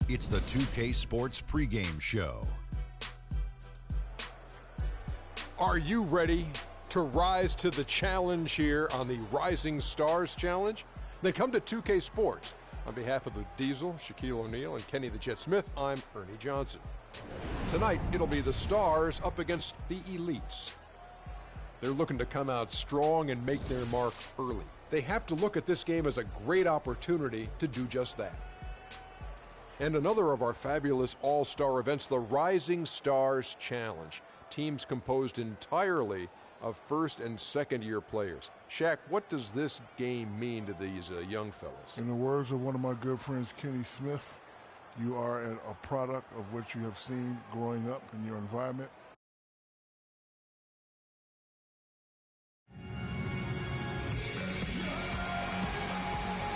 It's the 2K Sports pregame show. Are you ready to rise to the challenge here on the Rising Stars Challenge? Then come to 2K Sports. On behalf of the Diesel, Shaquille O'Neal, and Kenny the Jet Smith, I'm Ernie Johnson. Tonight, it'll be the Stars up against the Elites. They're looking to come out strong and make their mark early. They have to look at this game as a great opportunity to do just that. And another of our fabulous all-star events, the Rising Stars Challenge. Teams composed entirely of first and second year players. Shaq, what does this game mean to these young fellas? In the words of one of my good friends, Kenny Smith, you are a product of what you have seen growing up in your environment.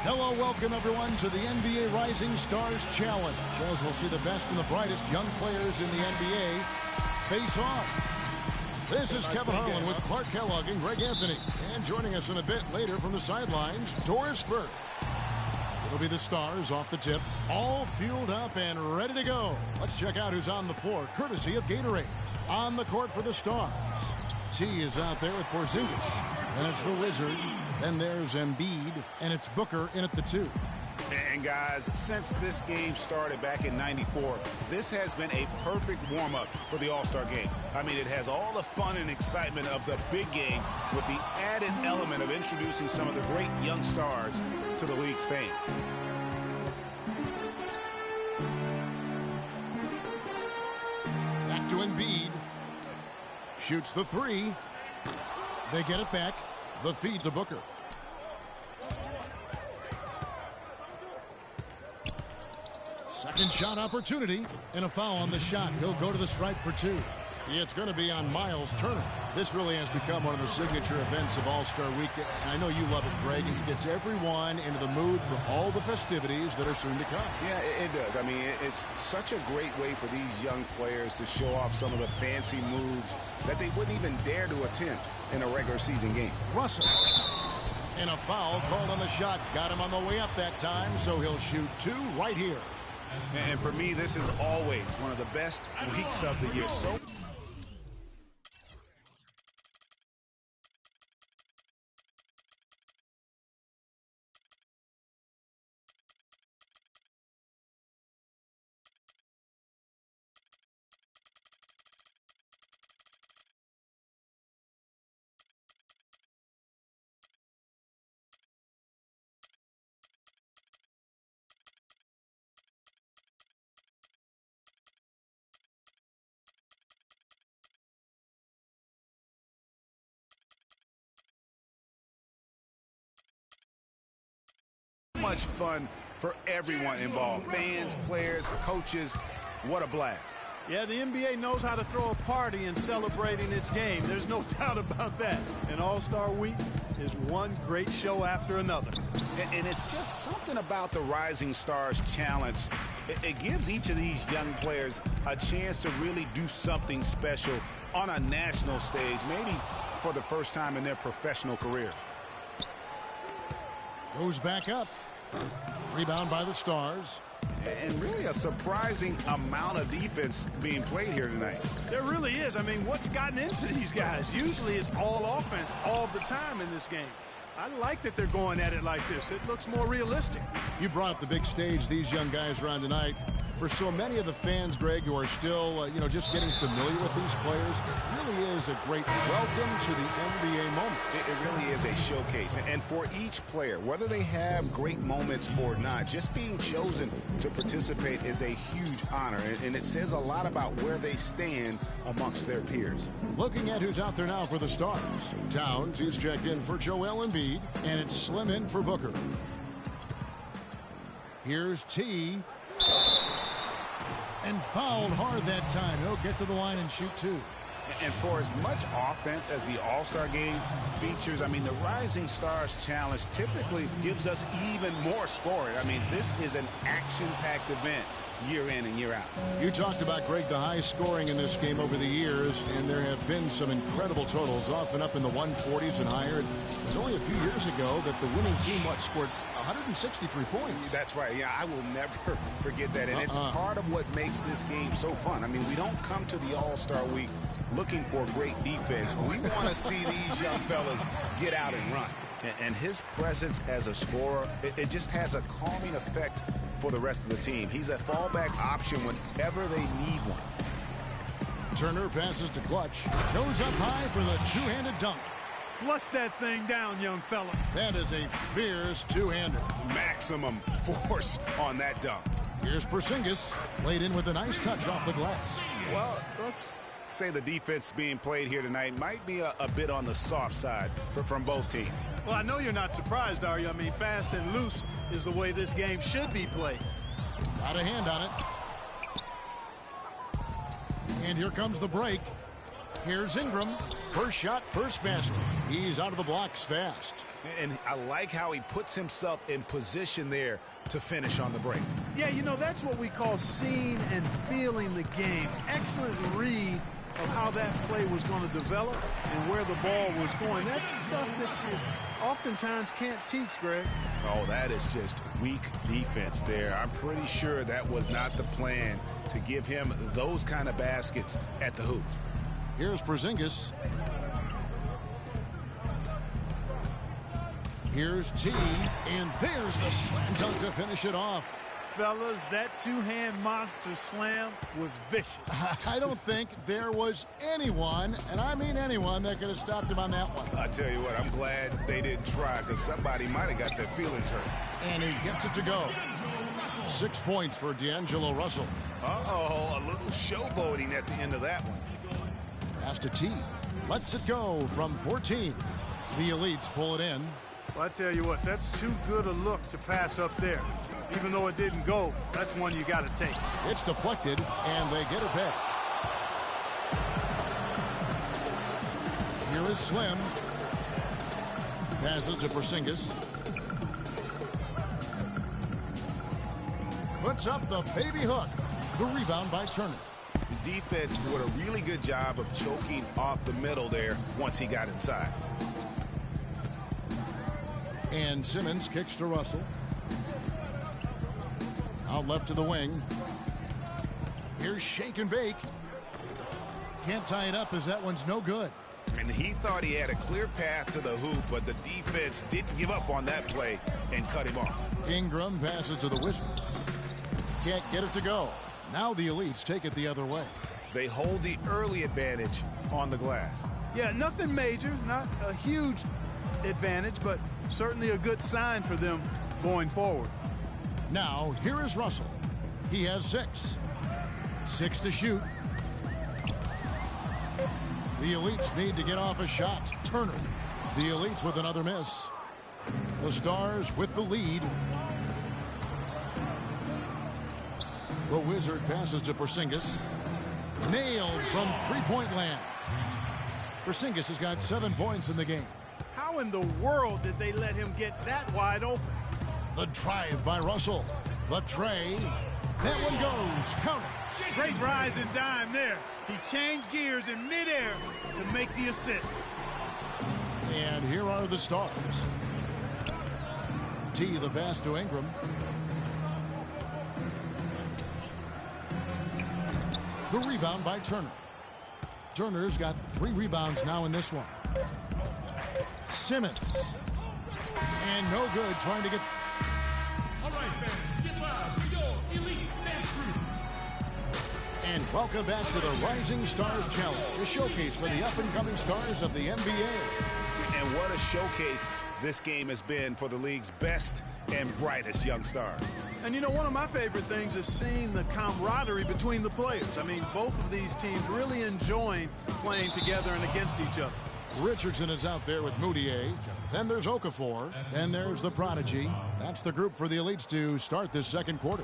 Hello, welcome everyone to the NBA Rising Stars Challenge, as we'll see the best and the brightest young players in the NBA face off. This is Kevin Harlan with Clark Kellogg and Greg Anthony. And joining us in a bit later from the sidelines, Doris Burke. It'll be the Stars off the tip, all fueled up and ready to go. Let's check out who's on the floor, courtesy of Gatorade. On the court for the Stars, T is out there with Porzingis. And it's the Wizard. Then there's Embiid, and it's Booker in at the 2. And guys, since this game started back in '94, this has been a perfect warm-up for the All-Star game. I mean, it has all the fun and excitement of the big game with the added element of introducing some of the great young stars to the league's fans. Back to Embiid. Shoots the 3. They get it back. The feed to Booker. Second shot opportunity, and a foul on the shot. He'll go to the stripe for 2. It's going to be on Miles Turner. This really has become one of the signature events of All-Star Week. I know you love it, Greg. It gets everyone into the mood for all the festivities that are soon to come. Yeah, it does. I mean, it's such a great way for these young players to show off some of the fancy moves that they wouldn't even dare to attempt in a regular season game. Russell. And a foul called on the shot. Got him on the way up that time, so he'll shoot 2 right here. And for me, this is always one of the best weeks of the year. Much fun for everyone involved. Fans, players, coaches. What a blast. Yeah, the NBA knows how to throw a party in celebrating its game. There's no doubt about that. And All-Star Week is one great show after another. And it's just something about the Rising Stars Challenge. It gives each of these young players a chance to really do something special on a national stage, maybe for the first time in their professional career. Goes back up. Rebound by the Stars. And really a surprising amount of defense being played here tonight. There really is. I mean, what's gotten into these guys? Usually it's all offense all the time in this game. I like that they're going at it like this. It looks more realistic. You brought up the big stage these young guys are on tonight. For so many of the fans, Greg, who are still, just getting familiar with these players, it really is a great welcome to the NBA moment. It really is a showcase. And for each player, whether they have great moments or not, just being chosen to participate is a huge honor. And it says a lot about where they stand amongst their peers. Looking at who's out there now for the Stars. Towns is checked in for Joel Embiid, and it's Slim in for Booker. Here's T. And fouled hard that time. He'll get to the line and shoot 2. And for as much offense as the All-Star game features, I mean, the Rising Stars Challenge typically gives us even more scoring. I mean, this is an action-packed event year in and year out. You talked about, Greg, the high scoring in this game over the years, and there have been some incredible totals, often up in the 140s and higher. It was only a few years ago that the winning team, scored 163 points. That's right. Yeah, I will never forget that. And it's part of what makes this game so fun. I mean, we don't come to the All-Star week looking for great defense. We want to see these young fellas get out and run. And his presence as a scorer, it just has a calming effect for the rest of the team. He's a fallback option whenever they need one. Turner passes to Clutch. Goes up high for the two-handed dunk. Flush that thing down, young fella. That is a fierce two-hander. Maximum force on that dunk. Here's Porzingis, laid in with a nice touch off the glass. Well, let's say the defense being played here tonight might be a bit on the soft side from both teams. Well, I know you're not surprised, are you? I mean, fast and loose is the way this game should be played. Got a hand on it. And here comes the break. Here's Ingram. First shot, first basket. He's out of the blocks fast. And I like how he puts himself in position there to finish on the break. Yeah, you know, that's what we call seeing and feeling the game. Excellent read of how that play was going to develop and where the ball was going. That's stuff that you oftentimes can't teach, Greg. Oh, that is just weak defense there. I'm pretty sure that was not the plan to give him those kind of baskets at the hoop. Here's Porzingis. Here's T, and there's the slam dunk to finish it off. Fellas, that two-hand monster slam was vicious. I don't think there was anyone, and I mean anyone, that could have stopped him on that one. I tell you what, I'm glad they didn't try, because somebody might have got their feelings hurt. And he gets it to go. 6 points for D'Angelo Russell. Uh-oh, a little showboating at the end of that one. Pass to T. Lets it go from 14. The Elites pull it in. Well, I tell you what, that's too good a look to pass up there. Even though it didn't go, that's one you got to take. It's deflected, and they get it back. Here is Slim. Passes to Porzingis. Puts up the baby hook. The rebound by Turner. The defense did a really good job of choking off the middle there once he got inside. And Simmons kicks to Russell. Out left to the wing. Here's Shake and Bake. Can't tie it up as that one's no good. And he thought he had a clear path to the hoop, but the defense didn't give up on that play and cut him off. Ingram passes to the Wizard. Can't get it to go. Now the Elites take it the other way. They hold the early advantage on the glass. Yeah, nothing major, not a huge advantage, but certainly a good sign for them going forward. Now, here is Russell. He has 6. 6 to shoot. The Elites need to get off a shot. Turner. The Elites with another miss. The Stars with the lead. The Wizard passes to Porzingis. Nailed from three-point land. Porzingis has got 7 points in the game. How in the world did they let him get that wide open? The drive by Russell. The tray. That one goes. Count it. Great rise and dime there. He changed gears in midair to make the assist. And here are the Stars. T, the pass to Ingram. The rebound by Turner. Turner's got 3 rebounds now in this one. Simmons. And no good trying to get... All right, fans, get live. We go. Elite stand through. And welcome back to the Rising Stars Challenge, a showcase for the up-and-coming stars of the NBA. And what a showcase this game has been for the league's best and brightest young stars. And you know, one of my favorite things is seeing the camaraderie between the players. I mean, both of these teams really enjoying playing together and against each other. Richardson is out there with Moutier. Then there's Okafor. Then there's the Prodigy. That's the group for the Elites to start this second quarter.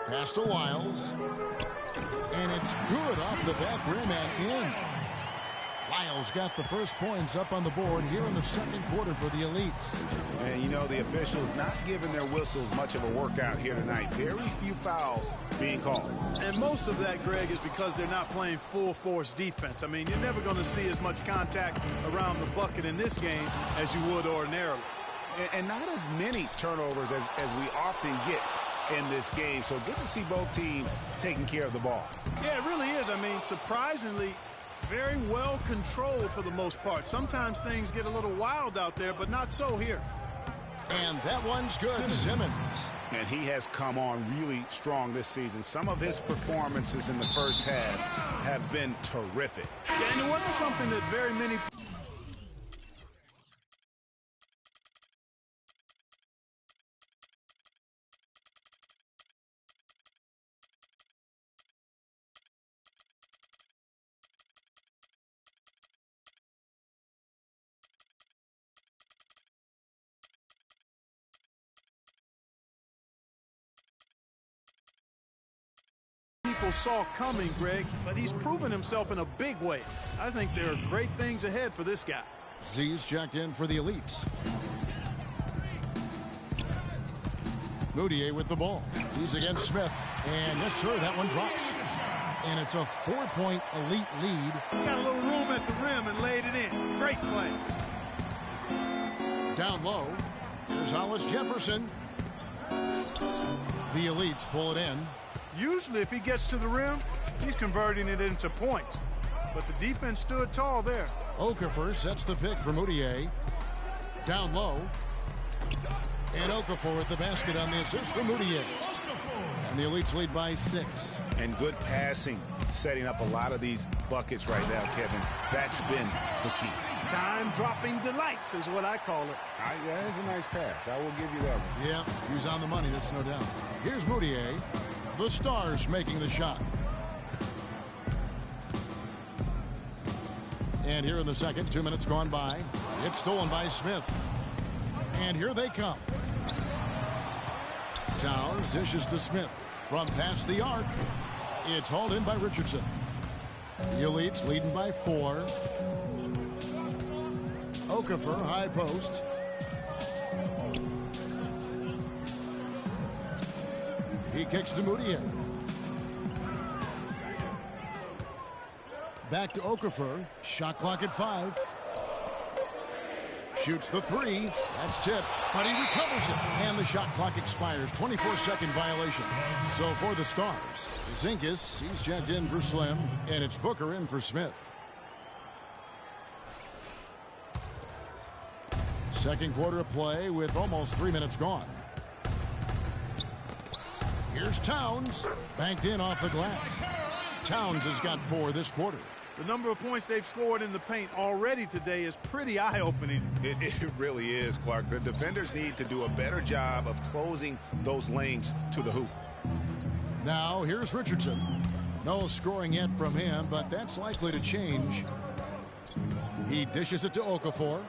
Pass to Lyles. And it's good off the back rim and in. Lyles got the first points up on the board here in the second quarter for the Elites. And, you know, know, the officials not giving their whistles much of a workout here tonight. Very few fouls being called. And most of that, Greg, is because they're not playing full force defense. I mean, you're never going to see as much contact around the bucket in this game as you would ordinarily. And not as many turnovers as we often get in this game. So good to see both teams taking care of the ball. Yeah, it really is. I mean, surprisingly, very well controlled for the most part. Sometimes things get a little wild out there, but not so here. And that one's good. Simmons. And he has come on really strong this season. Some of his performances in the first half have been terrific. Yeah, and it wasn't something that very many people saw coming, Greg, but he's proven himself in a big way. I think there are great things ahead for this guy. Z's checked in for the Elites. Moutier with the ball. He's against Smith. And yes, sir, that one drops. And it's a 4-point Elite lead. Got a little room at the rim and laid it in. Great play. Down low. Here's Hollis Jefferson. The Elites pull it in. Usually if he gets to the rim, he's converting it into points. But the defense stood tall there. Okafor sets the pick for Moutier. Down low. And Okafor with the basket on the assist for Moutier. And the Elites lead by 6. And good passing, setting up a lot of these buckets right now, Kevin. That's been the key. Time-dropping delights is what I call it. That is a nice pass. I will give you that one. Yeah, he's on the money, that's no doubt. Here's Moutier. The Stars making the shot. And here in the second, 2 minutes gone by. It's stolen by Smith. And here they come. Towns dishes to Smith. From past the arc. It's hauled in by Richardson. The Elites leading by 4. Okafor, high post. He kicks to Moutier. Back to Okafor. Shot clock at 5. Shoots the 3. That's tipped, but he recovers it. And the shot clock expires. 24-second violation. So for the Stars, Zinkas, he's checked in for Slim, and it's Booker in for Smith. Second quarter of play with almost 3 minutes gone. Here's Towns, banked in off the glass. Towns has got 4 this quarter. The number of points they've scored in the paint already today is pretty eye-opening. It really is, Clark. The defenders need to do a better job of closing those lanes to the hoop. Now, here's Richardson. No scoring yet from him, but that's likely to change. He dishes it to Okafor.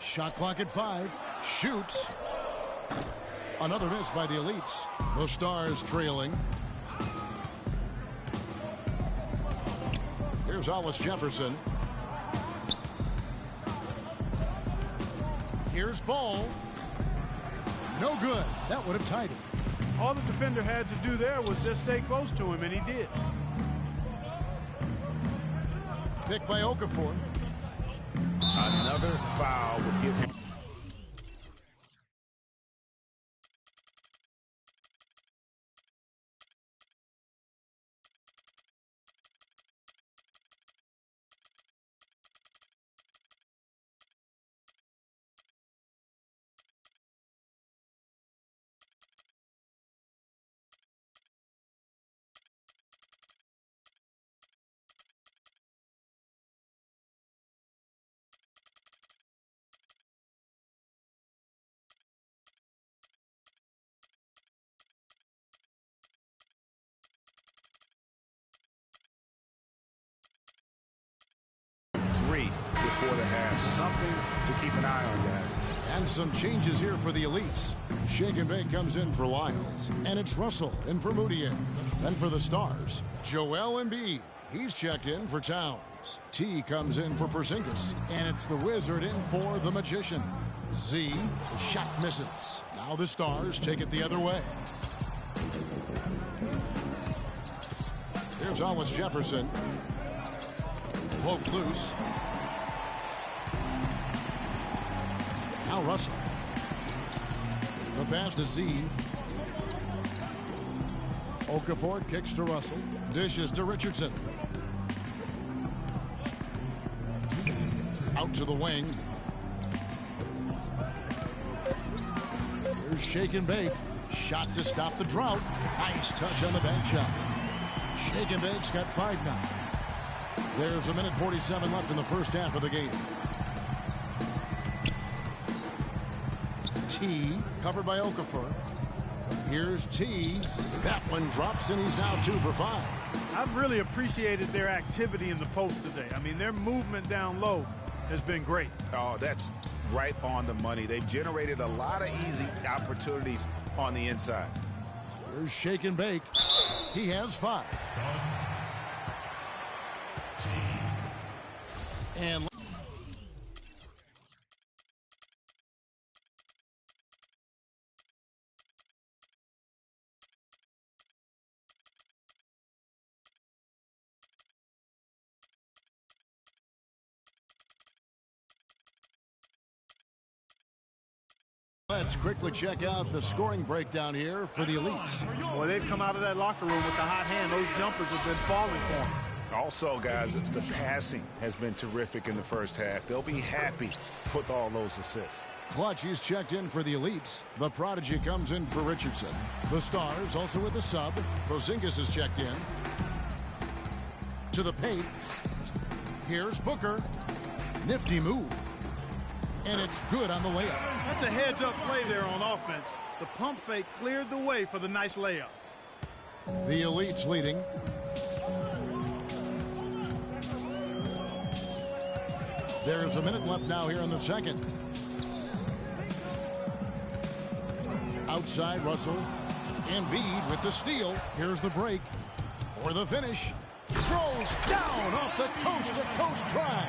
Shot clock at 5. Shoots. Another miss by the Elites. The Stars trailing. Here's Hollis Jefferson. Here's Ball. No good. That would have tied it. All the defender had to do there was just stay close to him, and he did. Picked by Okafor. Another foul would give him. Before the half. Something to keep an eye on, guys. And some changes here for the Elites. Shake and Bake comes in for Lyles. And it's Russell in for Moutier. And for the Stars, Joel Embiid. He's checked in for Towns. T comes in for Porzingis. And it's the Wizard in for the Magician. Z, the shot misses. Now the Stars take it the other way. Here's Hollis Jefferson. Poke loose. Now Russell. The pass to Z. Okafor kicks to Russell. Dishes to Richardson. Out to the wing. Here's shake and bake. Shot to stop the drought. Nice touch on the bank shot. Shake and bake's got 5 now. There's a minute 47 left in the first half of the game. T, covered by Okafor. Here's T. That one drops, and he's now 2 for 5. I've really appreciated their activity in the post today. I mean, their movement down low has been great. Oh, that's right on the money. They've generated a lot of easy opportunities on the inside. Here's shake and bake. He has 5. And let's quickly check out the scoring breakdown here for the Elites. Well, they've come out of that locker room with the hot hand. Those jumpers have been falling for them. Also, guys, the passing has been terrific in the first half. They'll be happy with all those assists. Clutch, he's checked in for the Elites. The Prodigy comes in for Richardson. The Stars also with the sub. Porzingis is checked in. To the paint. Here's Booker. Nifty move. And it's good on the layup. That's a heads-up play there on offense. The pump fake cleared the way for the nice layup. The Elites leading. There's a minute left now here in the second. Outside Russell. Embiid with the steal. Here's the break for the finish. Throws down off the coast-to-coast drive.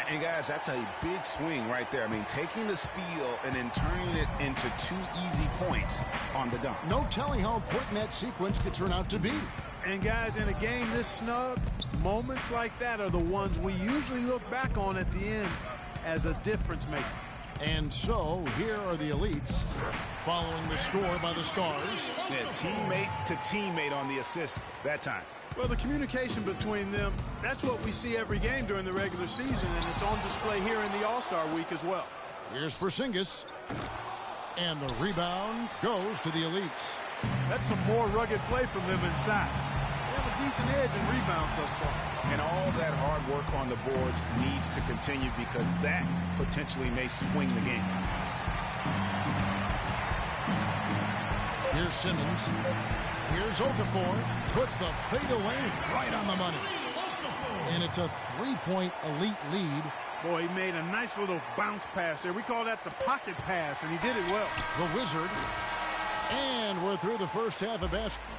And guys, that's a big swing right there. I mean, taking the steal and then turning it into 2 easy points on the dunk. No telling how important that sequence could turn out to be. And guys, in a game this snug, moments like that are the ones we usually look back on at the end as a difference maker. And so here are the Elites following the score by the Stars. Yeah, teammate to teammate on the assist that time. Well, the communication between them, that's what we see every game during the regular season, and it's on display here in the All-Star week as well. Here's Porzingis. And the rebound goes to the Elites. That's some more rugged play from them inside. They have a decent edge in rebounds thus far. And all that hard work on the boards needs to continue because that potentially may swing the game. Here's Simmons. Here's Okafor. Puts the fadeaway right on the money. And it's a 3-point Elite lead. Boy, he made a nice little bounce pass there. We call that the pocket pass, and he did it well. The Wizard. And we're through the first half of basketball.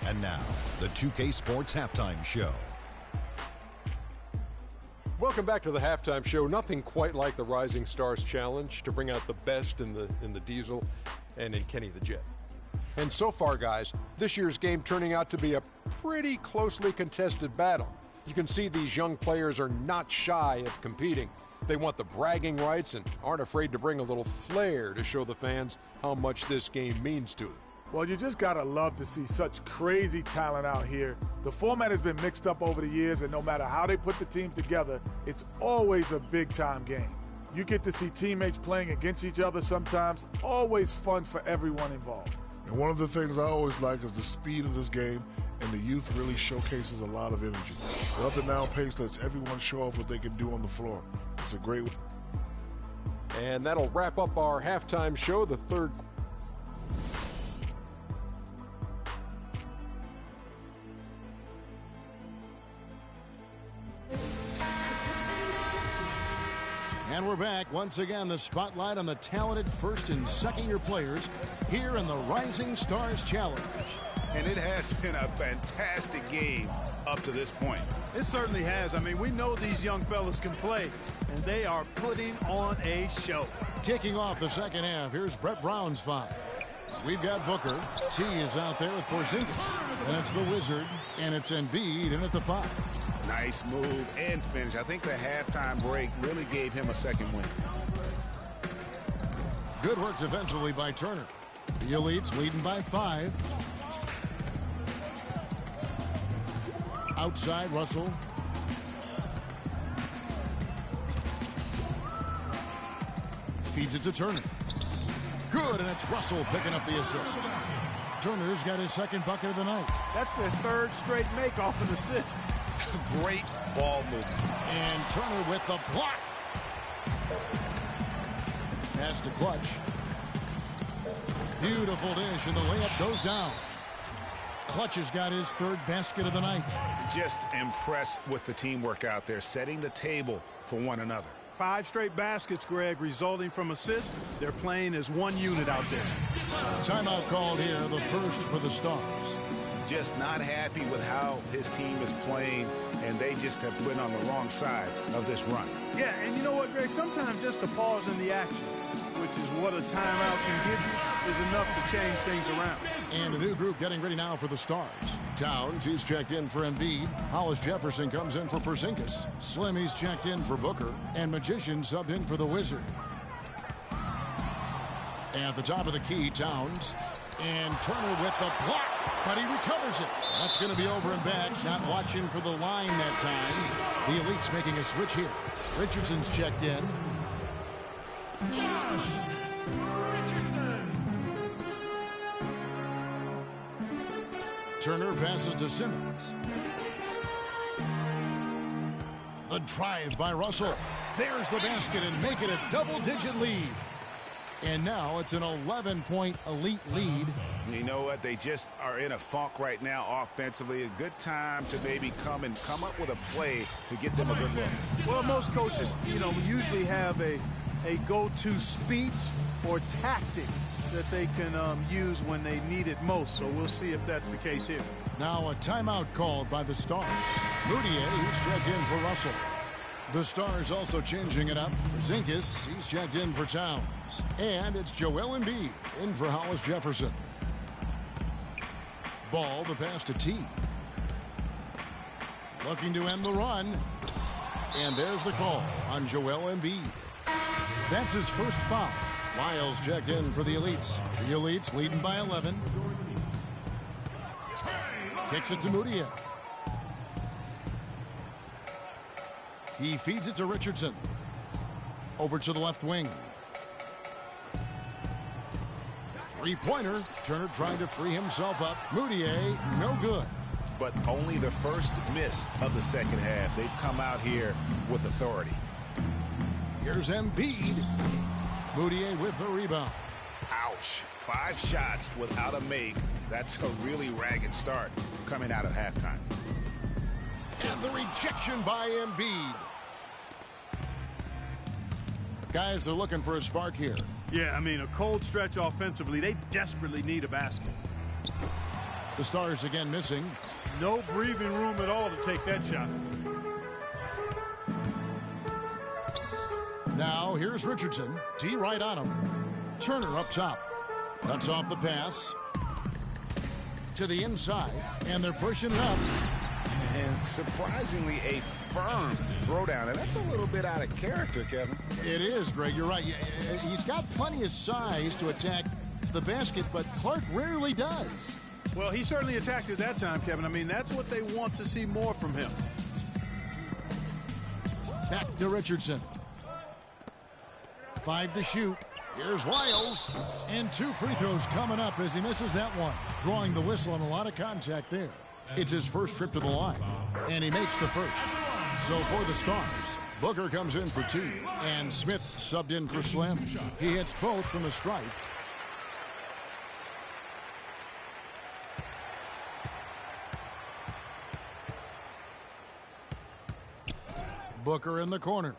And now, the 2K Sports Halftime Show. Welcome back to the halftime show. Nothing quite like the Rising Stars Challenge to bring out the best in the Diesel and in Kenny the Jet. And so far, guys, this year's game turning out to be a pretty closely contested battle. You can see these young players are not shy of competing. They want the bragging rights and aren't afraid to bring a little flair to show the fans how much this game means to them. Well, you just got to love to see such crazy talent out here. The format has been mixed up over the years, and no matter how they put the team together, it's always a big-time game. You get to see teammates playing against each other sometimes. Always fun for everyone involved. And one of the things I always like is the speed of this game, and the youth really showcases a lot of energy. The up-and-down pace lets everyone show off what they can do on the floor. It's a great way. And that'll wrap up our halftime show, the third. And we're back. Once again, the spotlight on the talented first and second year players here in the Rising Stars Challenge. And it has been a fantastic game up to this point. It certainly has. I mean, we know these young fellas can play, and they are putting on a show. Kicking off the second half, here's Brett Brown's foul. We've got Booker. T is out there with Porzingis. That's the Wizard, and it's Embiid in at the 5. Nice move and finish. I think the halftime break really gave him a second win. Good work defensively by Turner. The Elites leading by 5. Outside, Russell. Feeds it to Turner. Good, and it's Russell picking up the assist. Turner's got his second bucket of the night. That's their third straight make off an assist. Great ball movement. And Turner with the block. Pass to Clutch. Beautiful dish, and the layup goes down. Clutch has got his third basket of the night. Just impressed with the teamwork out there, setting the table for one another. 5 straight baskets, Greg, resulting from assists. They're playing as one unit out there. Timeout called here, the first for the Stars. Just not happy with how his team is playing, and they just have been on the wrong side of this run. Yeah, and you know what, Greg? Sometimes just a pause in the action, which is what a timeout can give you, is enough to change things around. And a new group getting ready now for the Stars. Towns, he's checked in for Embiid. Hollis Jefferson comes in for Porzingis. Slim, he's checked in for Booker. And Magician subbed in for the Wizard. At the top of the key, Towns. And Turner with the block, but he recovers it. That's going to be over and back. Not watching for the line that time. The Elites making a switch here. Richardson's checked in. Josh Richardson. Turner passes to Simmons. The drive by Russell. There's the basket and make it a double-digit lead. And now it's an 11-point Elite lead. You know what? They just are in a funk right now offensively. A good time to maybe come up with a play to get them a good look. Well, most coaches, usually have a go-to speech or tactic that they can use when they need it most. So we'll see if that's the case here. Now a timeout called by the Stars. Moutier, who's checked in for Russell. The Stars also changing it up. Zinkis, he's checked in for Towns. And it's Joel Embiid in for Hollis Jefferson. Ball, the pass to T. Looking to end the run. And there's the call on Joel Embiid. That's his first foul. Lyles checked in for the Elites. The Elites leading by 11. Kicks it to Moutier. He feeds it to Richardson. Over to the left wing. Three-pointer. Turner trying to free himself up. Moutier, no good. But only the first miss of the second half. They've come out here with authority. Here's Embiid. Moutier with the rebound. Ouch. 5 shots without a make. That's a really ragged start coming out of halftime. And the rejection by Embiid. Guys, they're looking for a spark here. Yeah, I mean, a cold stretch offensively. They desperately need a basket. The Stars again missing. No breathing room at all to take that shot. Now, here's Richardson. T right on him. Turner up top. Cuts off the pass. To the inside. And they're pushing it up. And surprisingly, a firm throwdown. And that's a little bit out of character, Kevin. It is, Greg. You're right. He's got plenty of size to attack the basket, but Clark rarely does. Well, he certainly attacked it that time, Kevin. I mean, that's what they want to see more from him. Back to Richardson. 5 to shoot. Here's Lyles. And 2 free throws coming up as he misses that one. Drawing the whistle and a lot of contact there. It's his first trip to the line. And he makes the first. So for the Stars, Booker comes in for T. And Smith subbed in for Slim. He hits both from the stripe. Booker in the corner.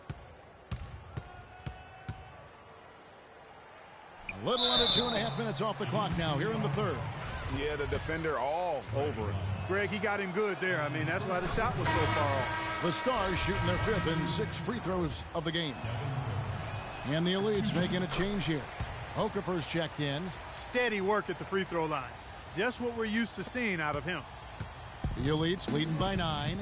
A little under 2.5 minutes off the clock now here in the third. Yeah, the defender all over it. Greg, he got him good there. I mean, that's why the shot was so far off. The Stars shooting their 5th and 6th free throws of the game. And the Elite's making a change here. Okafor's checked in. Steady work at the free throw line. Just what we're used to seeing out of him. The Elite's leading by 9.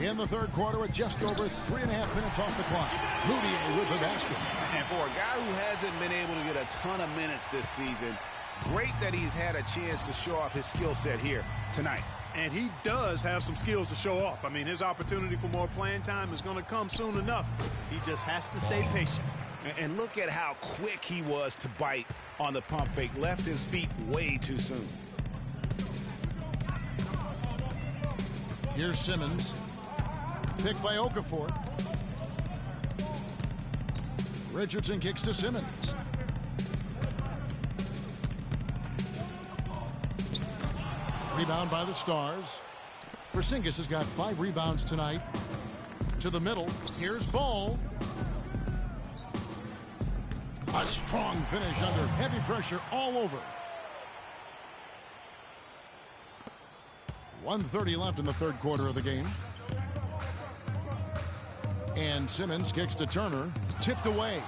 In the third quarter with just over 3.5 minutes off the clock. Moutier with the basket. And for a guy who hasn't been able to get a ton of minutes this season, great that he's had a chance to show off his skill set here tonight. And he does have some skills to show off. I mean, his opportunity for more playing time is going to come soon enough. He just has to stay patient. And look at how quick he was to bite on the pump fake. Left his feet way too soon. Here's Simmons. Picked by Okafor. Richardson kicks to Simmons. Rebound by the Stars. Porzingis has got 5 rebounds tonight. To the middle. Here's Ball. A strong finish under heavy pressure all over. 1:30 left in the third quarter of the game. And Simmons kicks to Turner. Tipped away.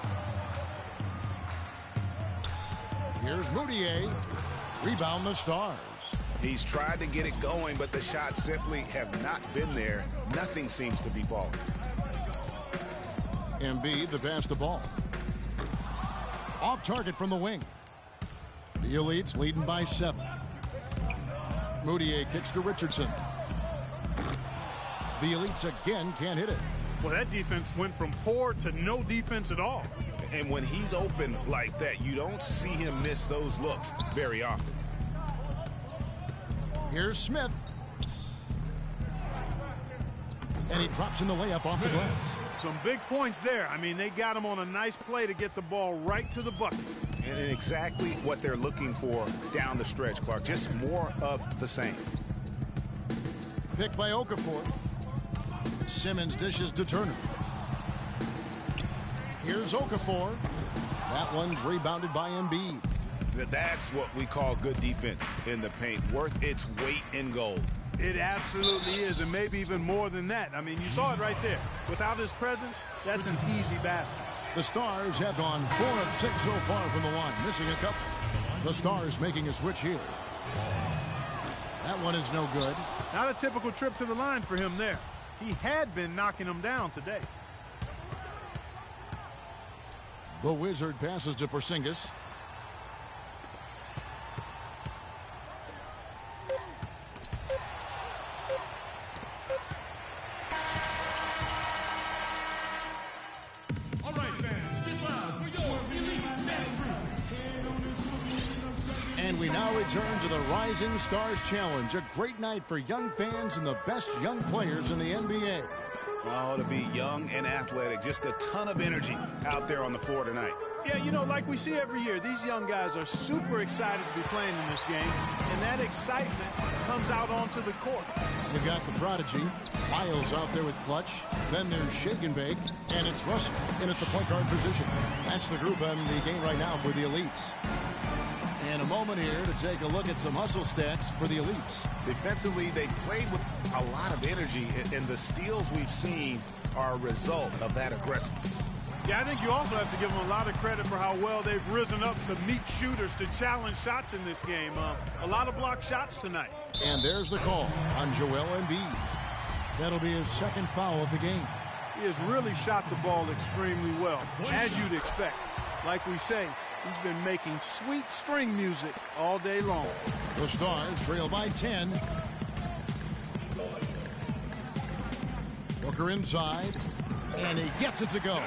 Here's Moutier. Rebound the Stars. He's tried to get it going, but the shots simply have not been there. Nothing seems to be falling. Embiid, the pass to Ball. Off target from the wing. The Elite's leading by 7. Moutier kicks to Richardson. The Elites again can't hit it. Well, that defense went from poor to no defense at all. And when he's open like that, you don't see him miss those looks very often. Here's Smith. And he drops in the layup off the glass. Some big points there. I mean, they got him on a nice play to get the ball right to the bucket. And exactly what they're looking for down the stretch, Clark. Just more of the same. Picked by Okafor. Simmons dishes to Turner. Here's Okafor. That one's rebounded by Embiid. That's what we call good defense in the paint. Worth its weight in gold. It absolutely is, and maybe even more than that. I mean, you saw it right there. Without his presence, that's an easy basket. The Stars have gone 4 of 6 so far from the line, missing a couple. The Stars making a switch here. That one is no good. Not a typical trip to the line for him there. He had been knocking them down today. The Wizard passes to Porzingis. All right, fans, get loud for your Elite Dance Crew. And we now return to the Rising Stars Challenge, a great night for young fans and the best young players in the NBA. Oh, to be young and athletic. Just a ton of energy out there on the floor tonight. Yeah, you know, like we see every year, these young guys are super excited to be playing in this game, and that excitement comes out onto the court. You've got the prodigy, Miles out there with clutch. Then there's Shake and Bake, and it's Russell in at the point guard position. That's the group in the game right now for the Elites. And a moment here to take a look at some hustle stats for the Elites. Defensively, they played with a lot of energy, and the steals we've seen are a result of that aggressiveness. Yeah, I think you also have to give them a lot of credit for how well they've risen up to meet shooters, to challenge shots in this game. A lot of blocked shots tonight. And there's the call on Joel Embiid. That'll be his second foul of the game. He has really shot the ball extremely well, as you'd expect. Like we say, he's been making sweet string music all day long. The Stars trail by 10. Booker inside, and he gets it to go.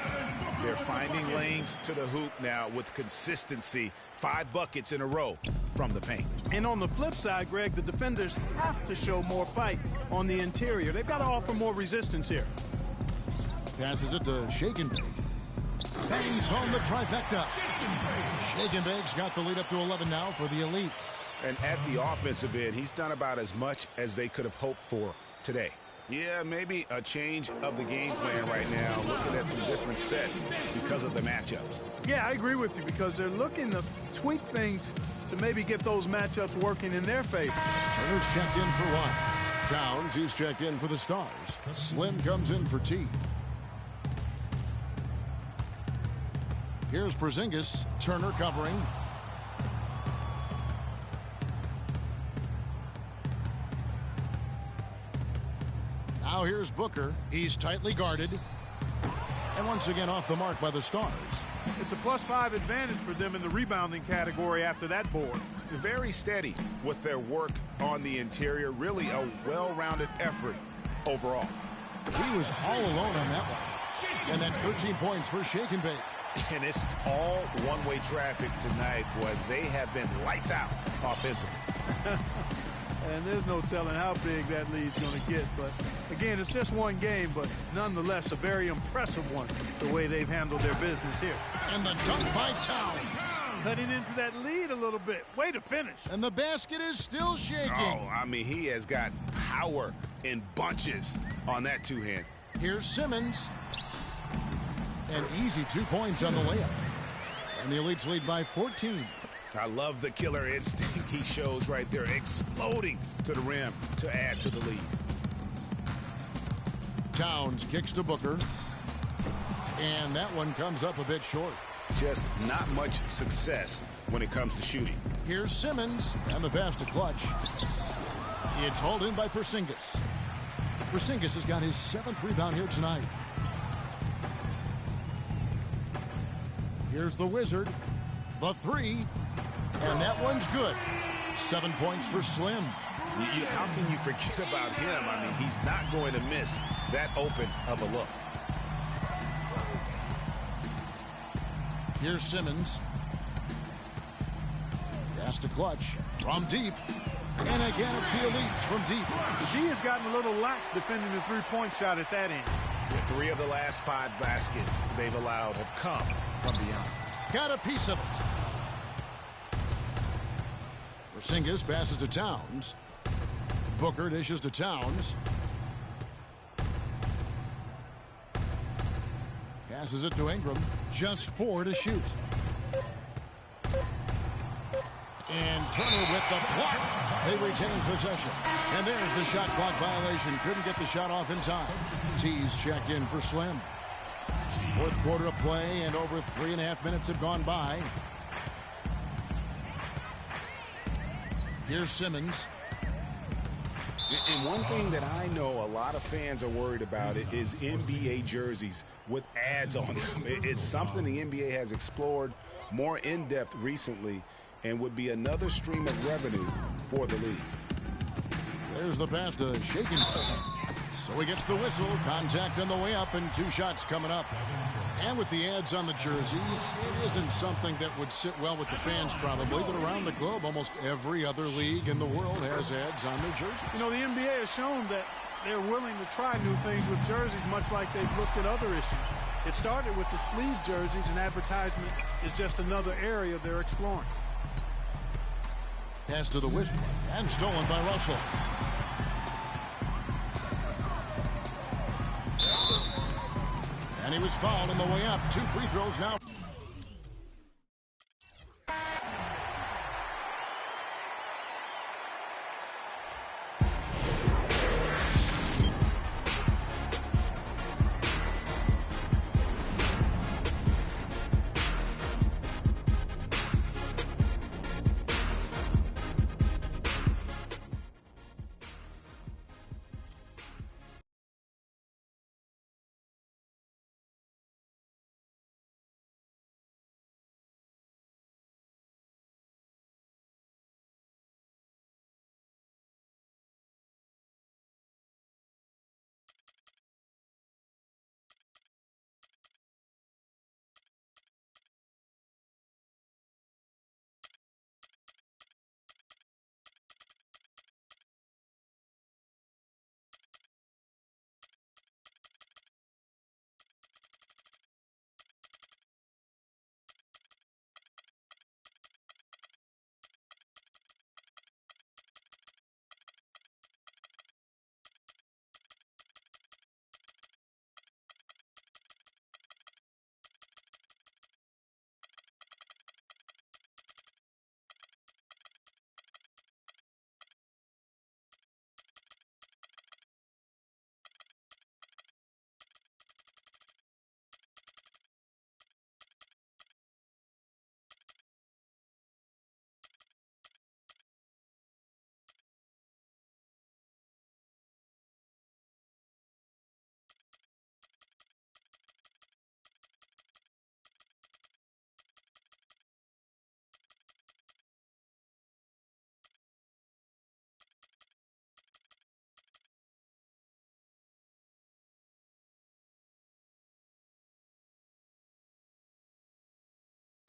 They're finding lanes to the hoop now with consistency. 5 buckets in a row from the paint. And on the flip side, Greg, the defenders have to show more fight on the interior. They've got to offer more resistance here. Passes it to Shake and Bake. Bangs home the trifecta. Shake and Bake's got the lead up to 11 now for the Elites. And at the offensive end, he's done about as much as they could have hoped for today. Yeah, maybe a change of the game plan right now, looking at some different sets because of the matchups. Yeah, I agree with you because they're looking to tweak things to maybe get those matchups working in their favor. Turner's checked in for one. Towns, he's checked in for the Stars. Slim comes in for T. Here's Porzingis. Turner covering. Now here's Booker. He's tightly guarded. And once again off the mark by the Stars. It's a +5 advantage for them in the rebounding category after that board. Very steady with their work on the interior. Really a well-rounded effort overall. He was all alone on that one. And then 13 points for Shake and Bake. And it's all one-way traffic tonight, boy. They have been lights out offensively. And there's no telling how big that lead's going to get. But, again, it's just one game, but nonetheless a very impressive one, the way they've handled their business here. And the dunk by Towns. Cutting into that lead a little bit. Way to finish. And the basket is still shaking. Oh, I mean, he has got power in bunches on that two-hand. Here's Simmons. An easy 2 points on the layup. And the Elites lead by 14. I love the killer instinct he shows right there, exploding to the rim to add to the lead. Towns kicks to Booker. And that one comes up a bit short. Just not much success when it comes to shooting. Here's Simmons, and the pass to Clutch. It's hauled in by Porzingis. Porzingis has got his 7th rebound here tonight. Here's the Wizard. The three. And that one's good. 7 points for Slim. How can you forget about him? I mean, he's not going to miss that open of a look. Here's Simmons. Pass to Clutch from deep. And again, it's the Elites from deep. The D has gotten a little lax defending the three-point shot at that end. 3 of the last 5 baskets they've allowed have come from beyond. Got a piece of it. Porzingis passes to Towns. Booker dishes to Towns. Passes it to Ingram. Just 4 to shoot. And Turner with the block. They retain possession. And there's the shot clock violation. Couldn't get the shot off in time. T's checked in for Slim. 4th quarter of play, and over 3.5 minutes have gone by. Here's Simmons. And one thing that I know a lot of fans are worried about it is NBA jerseys with ads on them. It's something the NBA has explored more in depth recently and would be another stream of revenue for the league. There's the pass to Shaken. So he gets the whistle. Contact on the way up, and 2 shots coming up. And with the ads on the jerseys, it isn't something that would sit well with the fans probably, but around the globe, almost every other league in the world has ads on their jerseys. You know, the NBA has shown that they're willing to try new things with jerseys, much like they've looked at other issues. It started with the sleeve jerseys, and advertisement is just another area they're exploring. Pass to the Wizard, and stolen by Russell. And he was fouled on the way up. 2 free throws now.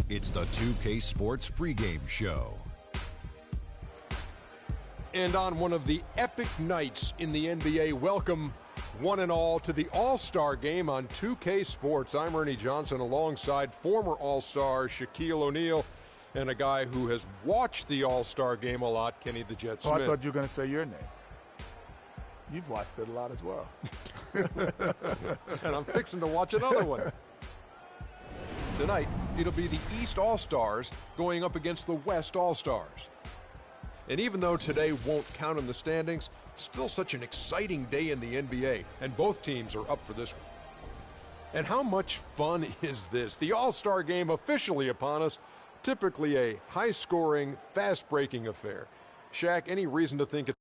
It's the 2K Sports pregame show. And on one of the epic nights in the NBA, welcome one and all to the All-Star Game on 2K Sports. I'm Ernie Johnson alongside former All-Star Shaquille O'Neal and a guy who has watched the All-Star Game a lot, Kenny the Jet Smith. Oh, I thought you were going to say your name. You've watched it a lot as well. And I'm fixing to watch another one. Tonight, it'll be the East All-Stars going up against the West All-Stars. And even though today won't count in the standings, still such an exciting day in the NBA, and both teams are up for this one. And how much fun is this? The All-Star Game officially upon us, typically a high-scoring, fast-breaking affair. Shaq, any reason to think it's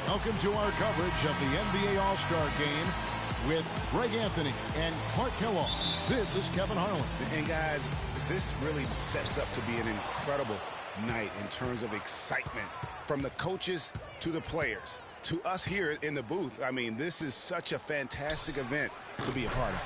Welcome to our coverage of the NBA All-Star Game with Greg Anthony and Clark Kellogg. This is Kevin Harlan. And guys, this really sets up to be an incredible night in terms of excitement from the coaches to the players to us here in the booth. I mean, this is such a fantastic event to be a part of.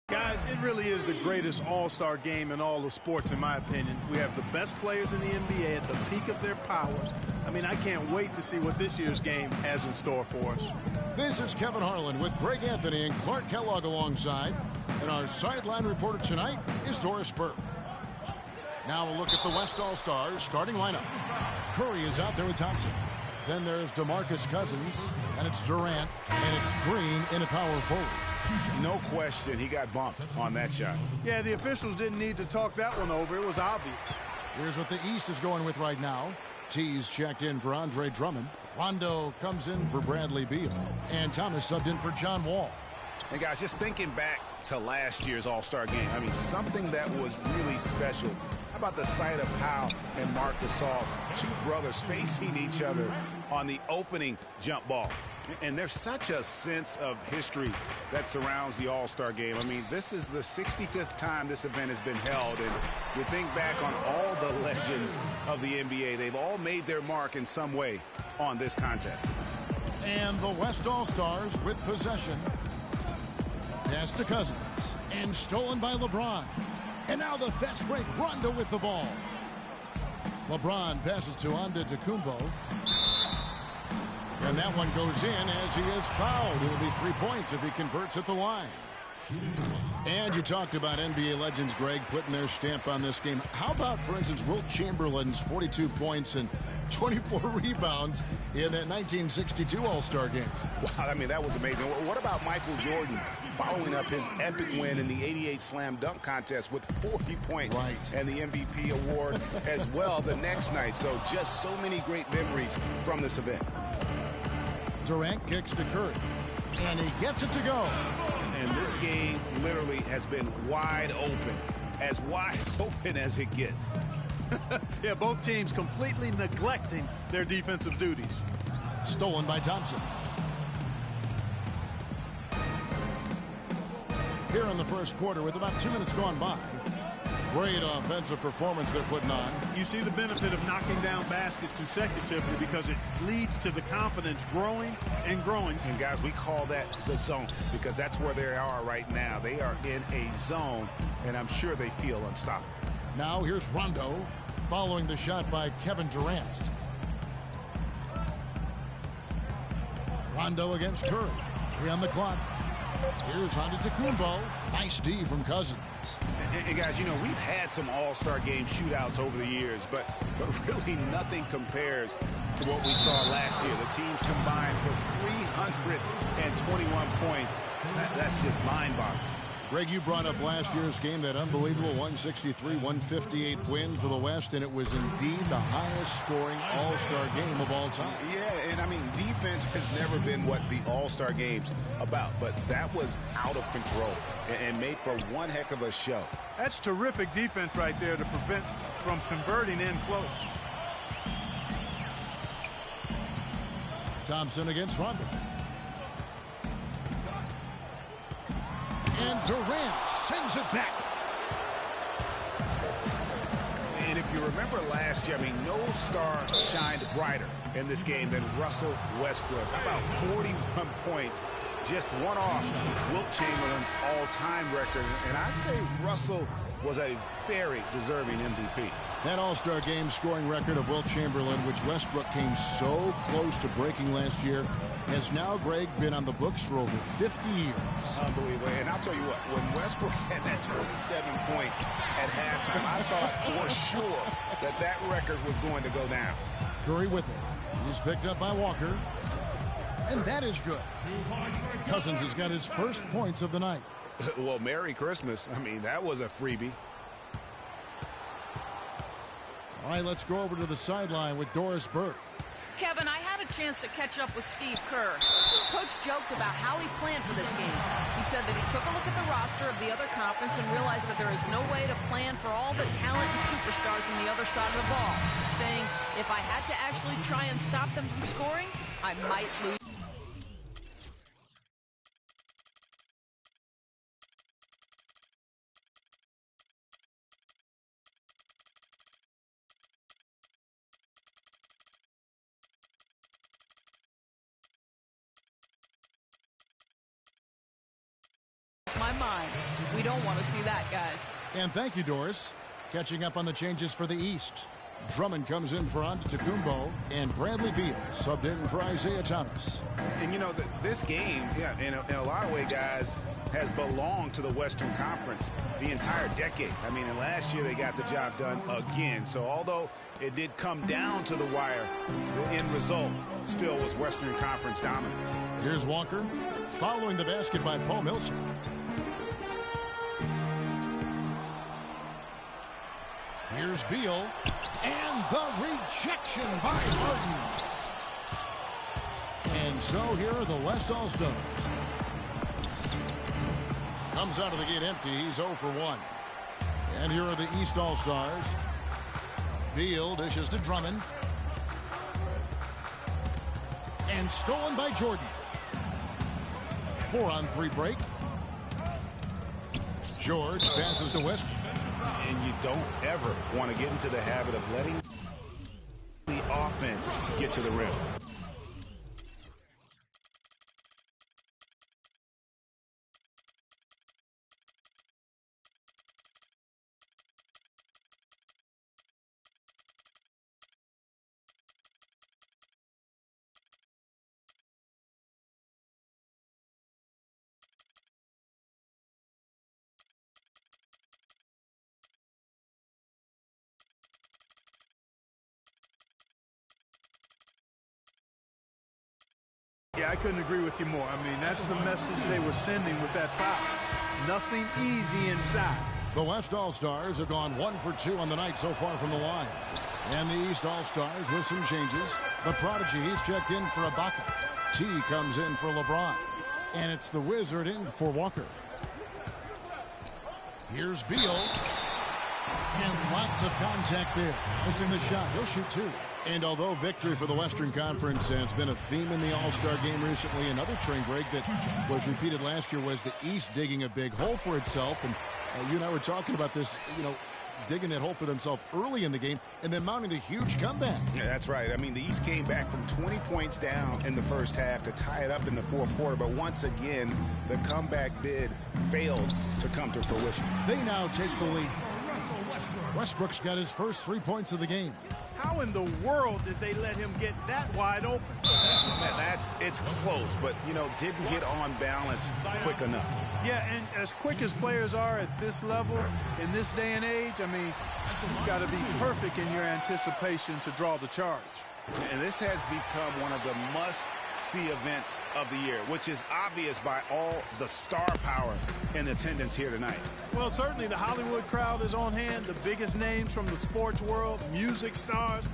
Guys, it really is the greatest all-star game in all of sports, in my opinion. We have the best players in the NBA at the peak of their powers. I mean, I can't wait to see what this year's game has in store for us. This is Kevin Harlan with Greg Anthony and Clark Kellogg alongside. And our sideline reporter tonight is Doris Burke. Now a look at the West All-Stars starting lineup. Curry is out there with Thompson. Then there's DeMarcus Cousins, and it's Durant, and it's Green in a power forward. No question, he got bumped on that shot. Yeah, the officials didn't need to talk that one over. It was obvious. Here's what the East is going with right now. T's checked in for Andre Drummond. Rondo comes in for Bradley Beal. And Thomas subbed in for John Wall. And guys, just thinking back to last year's All-Star Game, I mean, something that was really special. How about the sight of Powell and Marc Gasol, two brothers facing each other on the opening jump ball? And there's such a sense of history that surrounds the All-Star Game. I mean, this is the 65th time this event has been held, and you think back on all the legends of the NBA. They've all made their mark in some way on this contest. And the West All-Stars with possession. Pass to Cousins, and stolen by LeBron. And now the fast break, Rondo with the ball. LeBron passes to Antetokounmpo. And that one goes in as he is fouled. It will be 3 points if he converts at the line. And you talked about NBA legends, Greg, putting their stamp on this game. How about, for instance, Wilt Chamberlain's 42 points and 24 rebounds in that 1962 All-Star game? Wow, I mean, that was amazing. What about Michael Jordan following up his epic win in the 88 slam dunk contest with 40 points and the MVP award as well the next night? So just so many great memories from this event. Durant kicks to Curry, and he gets it to go. And this game literally has been wide open as it gets. Yeah, both teams completely neglecting their defensive duties. Stolen by Thompson. Here in the first quarter with about 2 minutes gone by. Great offensive performance they're putting on. You see the benefit of knocking down baskets consecutively because it leads to the confidence growing and growing. And guys, we call that the zone because that's where they are right now. They are in a zone, and I'm sure they feel unstoppable. Now here's Rondo following the shot by Kevin Durant. Rondo against Curry. 3 on the clock. Here's Antetokounmpo. Nice D from Cousins. And guys, you know, we've had some All-Star Game shootouts over the years, but really nothing compares to what we saw last year. The teams combined for 321 points. That's just mind-boggling. Greg, you brought up last year's game, that unbelievable 163-158 win for the West, and it was indeed the highest scoring All-Star game of all time. Yeah, and I mean, defense has never been what the All-Star game's about, but that was out of control and made for one heck of a show. That's terrific defense right there to prevent from converting in close. Thompson against Rondo. And Durant sends it back. And if you remember last year, I mean, no star shined brighter in this game than Russell Westbrook. How about 41 points, just one off Wilt Chamberlain's all-time record. And I'd say Russell was a very deserving MVP. That All-Star game scoring record of Wilt Chamberlain, which Westbrook came so close to breaking last year, has now, Greg, been on the books for over 50 years. Unbelievable. And I'll tell you what, when Westbrook had that 27 points at halftime, I thought for sure that that record was going to go down. Curry with it. He's picked up by Walker. And that is good. Cousins has got his first points of the night. Well, Merry Christmas. I mean, that was a freebie. All right, let's go over to the sideline with Doris Burke. Kevin, I had a chance to catch up with Steve Kerr. Coach joked about how he planned for this game. He said that he took a look at the roster of the other conference and realized that there is no way to plan for all the talent and superstars on the other side of the ball, saying, if I had to actually try and stop them from scoring, I might lose. My mind. We don't want to see that, guys. And thank you, Doris. Catching up on the changes for the East. Drummond comes in for Antetokounmpo, and Bradley Beal subbed in for Isaiah Thomas. And you know, this game, yeah, in a lot of ways, guys, has belonged to the Western Conference the entire decade. I mean, and last year they got the job done again. So although it did come down to the wire, the end result still was Western Conference dominance. Here's Walker, following the basket by Paul Millsap. Here's Beal, and the rejection by Harden. And so here are the West All-Stars. Comes out of the gate empty. He's 0 for 1. And here are the East All-Stars. Beal dishes to Drummond. And stolen by Jordan. 4-on-3 break. George passes to Westbrook. And you don't ever want to get into the habit of letting the offense get to the rim. Yeah, I couldn't agree with you more. I mean, that's the message they were sending with that foul. Nothing easy inside. The West All-Stars have gone 1 for 2 on the night so far from the line. And the East All-Stars with some changes. The Prodigy, he's checked in for Ibaka. T comes in for LeBron. And it's the Wizard in for Walker. Here's Beal. And lots of contact there. Missing the shot. He'll shoot 2. And although victory for the Western Conference has been a theme in the All-Star game recently, another train break that was repeated last year was the East digging a big hole for itself. And you and I were talking about this, you know, digging that hole for themselves early in the game and then mounting the huge comeback. Yeah, that's right. I mean, the East came back from 20 points down in the first half to tie it up in the fourth quarter. But once again, the comeback bid failed to come to fruition. They now take the lead. Westbrook's got his first 3 points of the game. How in the world did they let him get that wide open? It's close, but, you know, didn't get on balance quick enough. Yeah, and as quick as players are at this level, in this day and age, I mean, you've got to be perfect in your anticipation to draw the charge. And this has become one of the must must-see events of the year, which is obvious by all the star power in attendance here tonight. Well, certainly the Hollywood crowd is on hand. The biggest names from the sports world, music stars.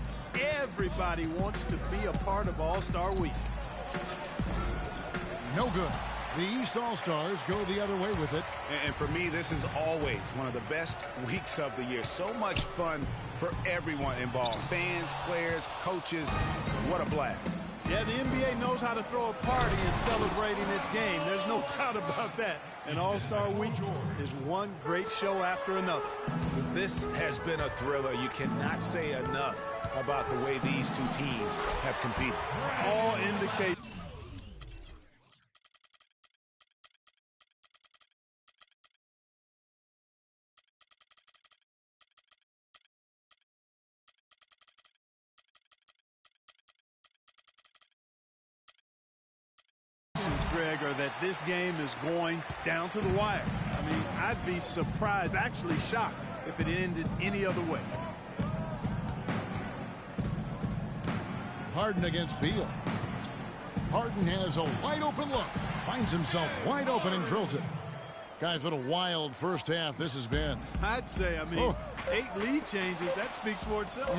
Everybody wants to be a part of All-Star Week. No good. The East All-Stars go the other way with it. And for me, this is always one of the best weeks of the year. So much fun for everyone involved. Fans, players, coaches. What a blast. Yeah, the NBA knows how to throw a party in celebrating its game. There's no doubt about that. And All-Star Week is one great show after another. This has been a thriller. You cannot say enough about the way these two teams have competed. All indicate. Greg, are that this game is going down to the wire. I mean, I'd be surprised, actually shocked, if it ended any other way. Harden against Beal. Harden has a wide open look. Finds himself wide open and drills it. Guys, what a wild first half this has been. I'd say, 8 lead changes, that speaks for itself.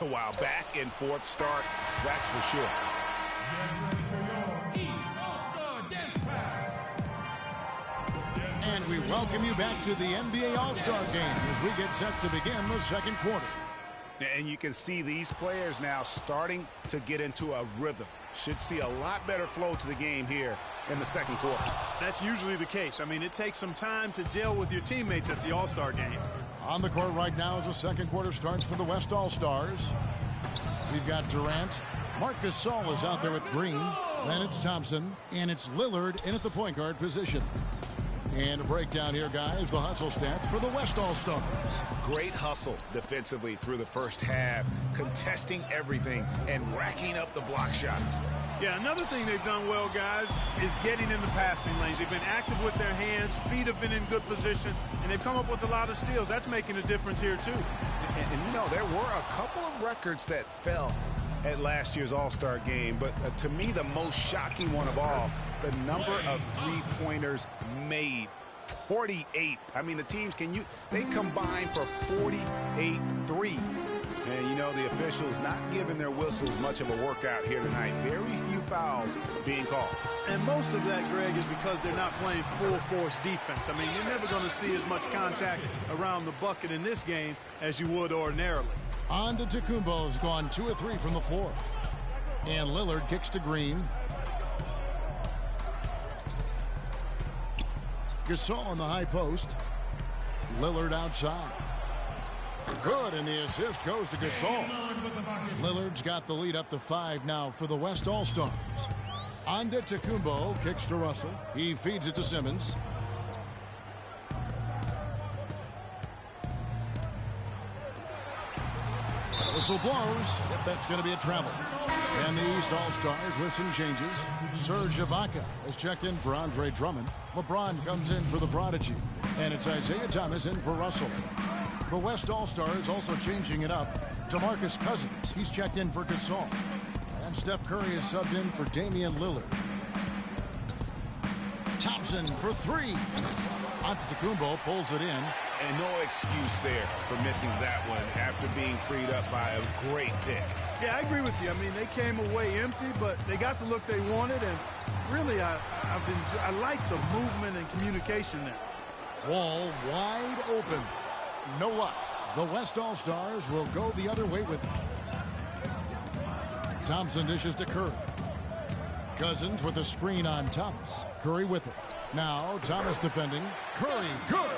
Wow, back and forth start, that's for sure. And we welcome you back to the NBA All-Star Game as we get set to begin the second quarter. And you can see these players now starting to get into a rhythm. Should see a lot better flow to the game here in the second quarter. That's usually the case. I mean, it takes some time to gel with your teammates at the All-Star Game. On the court right now as the second quarter starts for the West All-Stars. We've got Durant. Marcus Gasol is out there with Green. Then it's Thompson. And it's Lillard in at the point guard position. And a breakdown here, guys, the hustle stats for the West All-Stars. Great hustle defensively through the first half, contesting everything and racking up the block shots. Yeah, another thing they've done well, guys, is getting in the passing lanes. They've been active with their hands, feet have been in good position, and they've come up with a lot of steals. That's making a difference here, too. And you know, there were a couple of records that fell at last year's All-Star game, but to me, the most shocking one of all, the number of three-pointers made. 48. I mean, the teams they combined for 48 threes. And you know, the officials not giving their whistles much of a workout here tonight. Very few fouls being called. And most of that, Greg, is because they're not playing full force defense. I mean, you're never going to see as much contact around the bucket in this game as you would ordinarily. Antetokounmpo's gone 2 of 3 from the floor. And Lillard kicks to Green. Gasol on the high post. Lillard outside. Good, and the assist goes to Gasol. Lillard's got the lead up to 5 now for the West All-Stars. Antetokounmpo kicks to Russell. He feeds it to Simmons. Whistle blows. Yep, that's going to be a travel. And the East All-Stars with some changes. Serge Ibaka is checked in for Andre Drummond. LeBron comes in for the Prodigy. And it's Isaiah Thomas in for Russell. The West All-Stars also changing it up. DeMarcus Cousins, he's checked in for Gasol. And Steph Curry is subbed in for Damian Lillard. Thompson for 3. Antetokounmpo pulls it in. And no excuse there for missing that one after being freed up by a great pick. Yeah, I agree with you. I mean, they came away empty, but they got the look they wanted, and really, I like the movement and communication there. Wall wide open. No luck. The West All-Stars will go the other way with it. Thompson dishes to Curry. Cousins with a screen on Thomas. Curry with it. Now Thomas defending. Curry, good.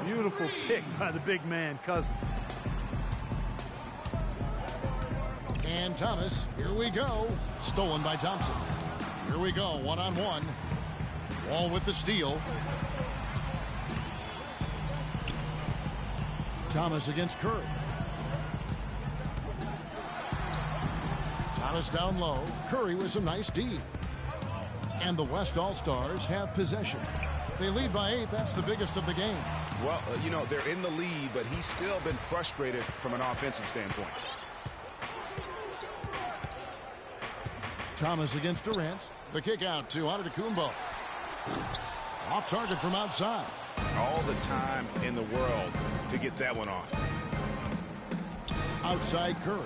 Beautiful pick by the big man, Cousins. And Thomas, here we go. Stolen by Thompson. Here we go, one-on-one. Wall with the steal. Thomas against Curry. Thomas down low. Curry with some nice D. And the West All-Stars have possession. They lead by 8. That's the biggest of the game. Well, you know, they're in the lead, but he's still been frustrated from an offensive standpoint. Thomas against Durant. The kick out to Antetokounmpo. Off target from outside. All the time in the world to get that one off. Outside Curry.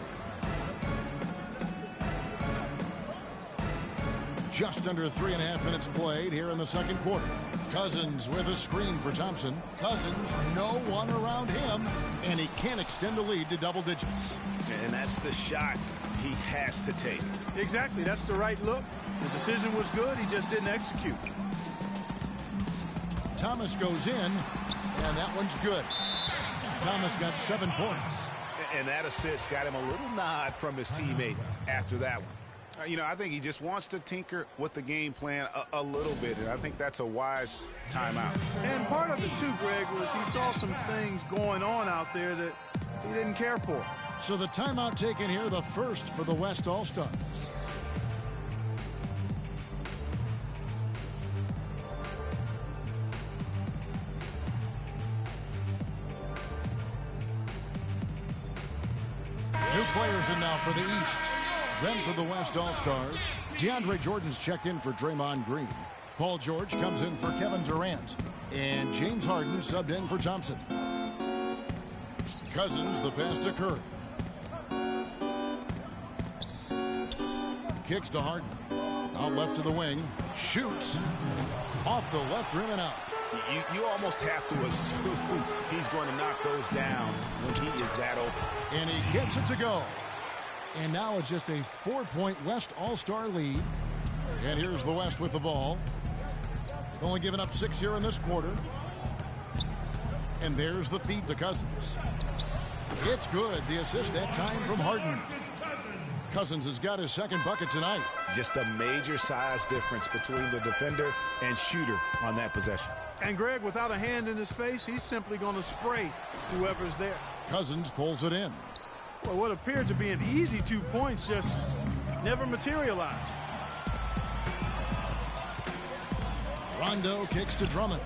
Just under 3.5 minutes played here in the second quarter. Cousins with a screen for Thompson. Cousins, no one around him, and he can't extend the lead to double digits. And that's the shot he has to take. Exactly, that's the right look. The decision was good, he just didn't execute. Thomas goes in, and that one's good. Thomas got 7 points. And that assist got him a little nod from his teammate after that one. You know, I think he just wants to tinker with the game plan a little bit, and I think that's a wise timeout. And part of it, too, Greg, was he saw some things going on out there that he didn't care for. So the timeout taken here, the first for the West All-Stars. New players in now for the East. Then for the West All-Stars, DeAndre Jordan's checked in for Draymond Green. Paul George comes in for Kevin Durant. And James Harden subbed in for Thompson. Cousins, the pass to Curry. Kicks to Harden. Out left to the wing. Shoots. Off the left rim and out. You almost have to assume he's going to knock those down when he is that open. And he gets it to go. And now it's just a 4-point West All-Star lead. And here's the West with the ball. They've only given up 6 here in this quarter. And there's the feed to Cousins. It's good. The assist that time from Harden. Cousins has got his second bucket tonight. Just a major size difference between the defender and shooter on that possession. And Greg, without a hand in his face, he's simply going to spray whoever's there. Cousins pulls it in. Well, what appeared to be an easy 2 points just never materialized. Rondo kicks to Drummond.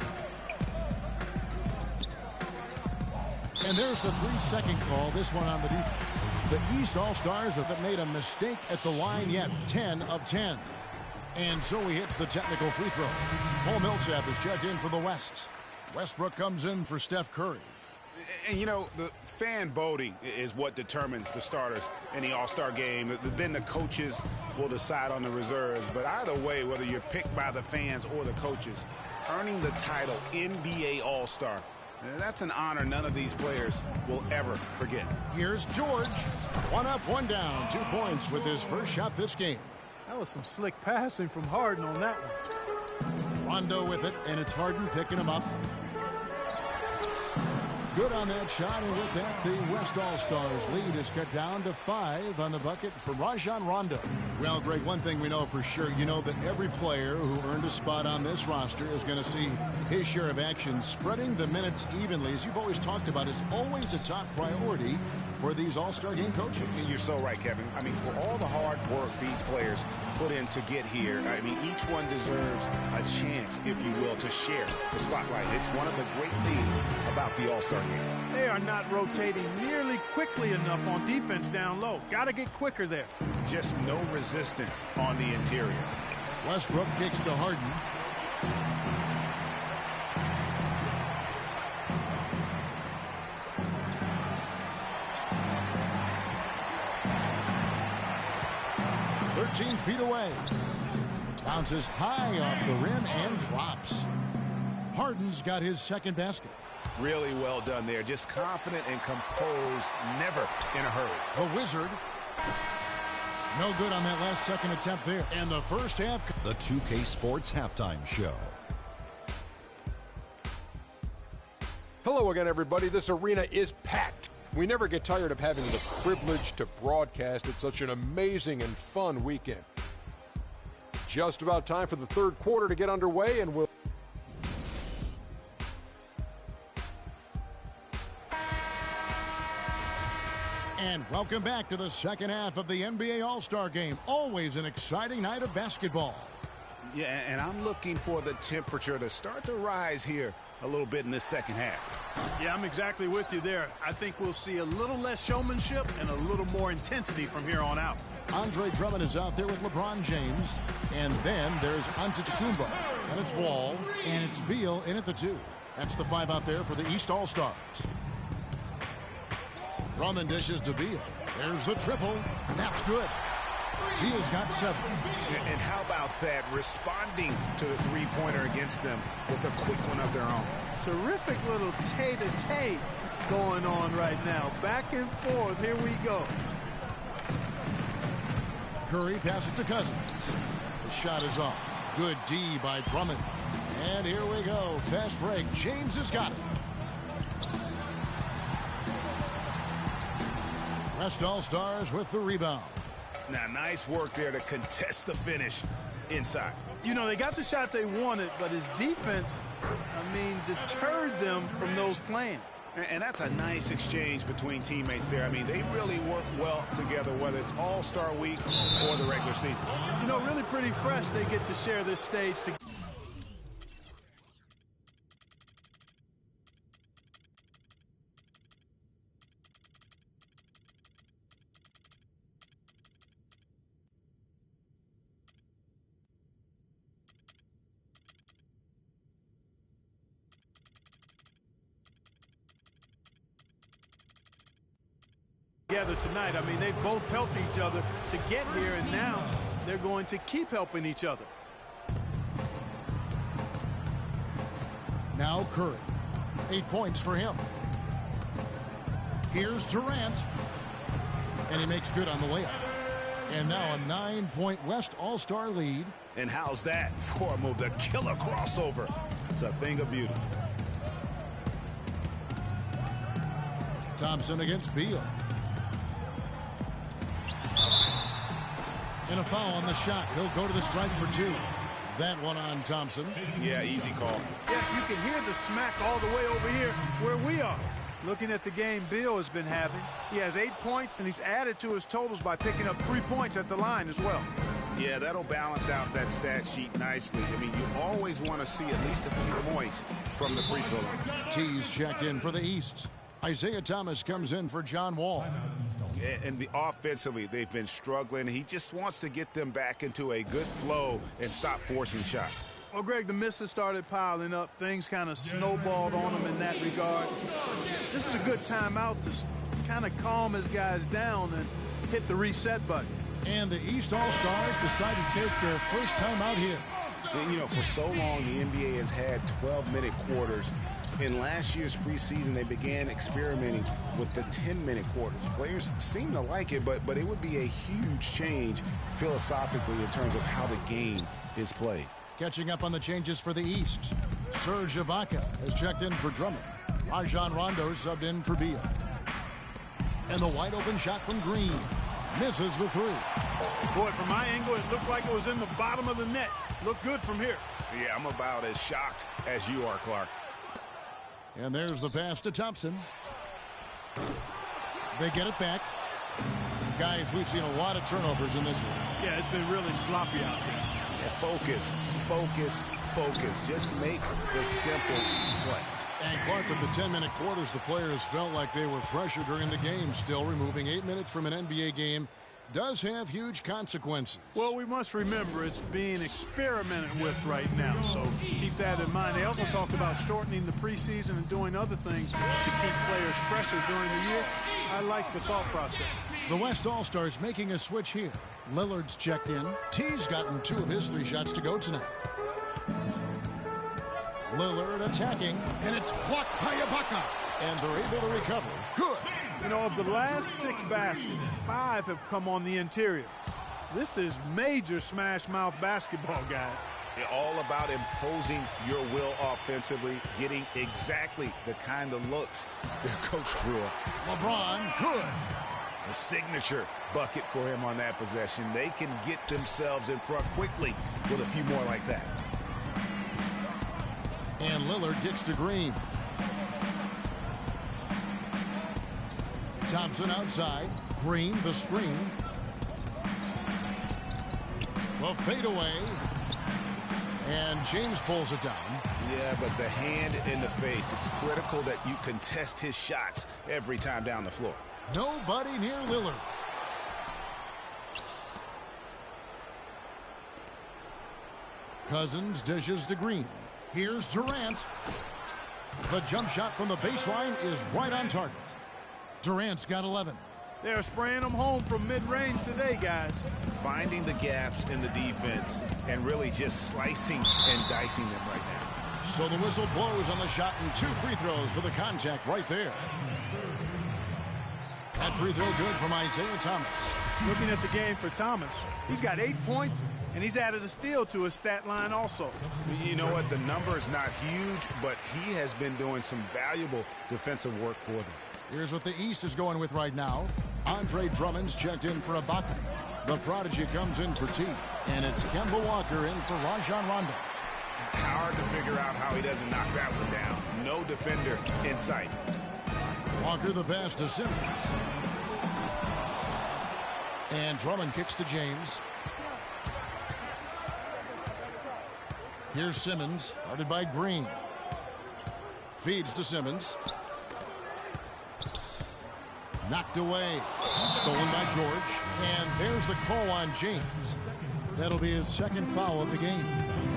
And there's the 3-second call, this one on the defense. The East All-Stars have made a mistake at the line yet, 10 of 10. And so he hits the technical free throw. Paul Millsap is checked in for the West. Westbrook comes in for Steph Curry. And, you know, the fan voting is what determines the starters in the All-Star game. Then the coaches will decide on the reserves. But either way, whether you're picked by the fans or the coaches, earning the title NBA All-Star, that's an honor none of these players will ever forget. Here's George. 1 up, 1 down. 2 points with his first shot this game. That was some slick passing from Harden on that one. Rondo with it, and it's Harden picking him up. Good on that shot, and with that, the West All-Stars lead is cut down to 5 on the bucket for Rajon Rondo. Well, Greg, one thing we know for sure, you know that every player who earned a spot on this roster is going to see his share of action. Spreading the minutes evenly, as you've always talked about, is always a top priority for these All-Star game coaches. And you're so right, Kevin. I mean, for all the hard work these players put in to get here, I mean, each one deserves a chance, if you will, to share the spotlight. It's one of the great things about the All-Star game. They are not rotating nearly quickly enough on defense down low. Got to get quicker there. Just no resistance on the interior. Westbrook kicks to Harden. Feet away. Bounces high off the rim and drops. Harden's got his second basket. Really well done there. Just confident and composed, never in a hurry. The Wizard. No good on that last second attempt there. And the first half. The 2K Sports Halftime Show. Hello again, everybody. This arena is packed. We never get tired of having the privilege to broadcast at such an amazing and fun weekend. Just about time for the third quarter to get underway, and we'll... And welcome back to the second half of the NBA All-Star Game. Always an exciting night of basketball. Yeah, and I'm looking for the temperature to start to rise here a little bit in this second half. Yeah, I'm exactly with you there. I think we'll see a little less showmanship and a little more intensity from here on out. Andre Drummond is out there with LeBron James. And then there's Antetokounmpo. And it's Wall. And it's Beal in at the 2. That's the 5 out there for the East All-Stars. Drummond dishes to Beal. There's the triple. And that's good. Beal's got 7. And how about that? Responding to the three-pointer against them with a quick one of their own. Terrific little tay-to-tay going on right now. Back and forth. Here we go. Curry passes to Cousins. The shot is off. Good D by Drummond. And here we go. Fast break. James has got it. West All-Stars with the rebound. Now, nice work there to contest the finish inside. You know, they got the shot they wanted, but his defense, deterred them from those plans. And that's a nice exchange between teammates there. They really work well together, whether it's All-Star Week or the regular season. You know, really pretty fresh they get to share this stage together. Tonight. They've both helped each other to get here, and now they're going to keep helping each other. Now Curry. 8 points for him. Here's Durant. And he makes good on the layup. And now a 9-point West All-Star lead. And how's that for a move? The killer crossover. It's a thing of beauty. Thompson against Beal. And a foul on the shot. He'll go to the strike for 2. That one on Thompson. Yeah, easy call. Yeah, you can hear the smack all the way over here where we are. Looking at the game Beal has been having, he has 8 points, and he's added to his totals by picking up 3 points at the line as well. Yeah, that'll balance out that stat sheet nicely. You always want to see at least a few points from the free throw line. T's checked in for the East. Isaiah Thomas comes in for John Wall. And offensively, they've been struggling. He just wants to get them back into a good flow and stop forcing shots. Well, Greg, the misses started piling up. Things kind of snowballed on him in that regard. This is a good timeout to kind of calm his guys down and hit the reset button. And the East All-Stars decide to take their first time out here. And, for so long, the NBA has had 12-minute quarters. In last year's preseason, they began experimenting with the 10-minute quarters. Players seem to like it, but it would be a huge change philosophically in terms of how the game is played. Catching up on the changes for the East. Serge Ibaka has checked in for Drummond. Rajon Rondo subbed in for Beal. And the wide-open shot from Green. Misses the 3. Boy, from my angle, it looked like it was in the bottom of the net. Looked good from here. Yeah, I'm about as shocked as you are, Clark. And there's the pass to Thompson. They get it back. Guys, we've seen a lot of turnovers in this one. Yeah, it's been really sloppy out there. Yeah, focus, focus, focus. Just make the simple play. And Clark, with the 10-minute quarters, the players felt like they were fresher during the game. Still, removing 8 minutes from an NBA game does have huge consequences. Well, we must remember it's being experimented with right now, so keep that in mind. They also talked about shortening the preseason and doing other things to keep players fresher during the year. I like the thought process. The West All-Stars making a switch here. Lillard's checked in. T's gotten 2 of his 3 shots to go tonight. Lillard attacking, and it's blocked by Ibaka. And they're able to recover. Good. You know, of the last 6 baskets, 5 have come on the interior. This is major smash mouth basketball, guys. All about imposing your will offensively, getting exactly the kind of looks their coach drew up. LeBron, good. A signature bucket for him on that possession. They can get themselves in front quickly with a few more like that. And Lillard kicks to Green. Thompson outside. Green, the screen. The fadeaway. And James pulls it down. Yeah, but the hand in the face. It's critical that you contest his shots every time down the floor. Nobody near Lillard. Cousins dishes to Green. Here's Durant. The jump shot from the baseline is right on target. Durant's got 11. They're spraying them home from mid-range today, guys. Finding the gaps in the defense and really just slicing and dicing them right now. So the whistle blows on the shot and 2 free throws for the contact right there. That free throw good from Isaiah Thomas. Looking at the game for Thomas, he's got 8 points, and he's added a steal to his stat line also. You know what? The number is not huge, but he has been doing some valuable defensive work for them. Here's what the East is going with right now. Andre Drummond's checked in for Ibaka. The prodigy comes in for T. And it's Kemba Walker in for Rajon Rondo. Hard to figure out how he doesn't knock that one down. No defender in sight. Walker the pass to Simmons. And Drummond kicks to James. Here's Simmons, guarded by Green. Feeds to Simmons. Knocked away. Stolen by George. And there's the call on James. That'll be his second foul of the game.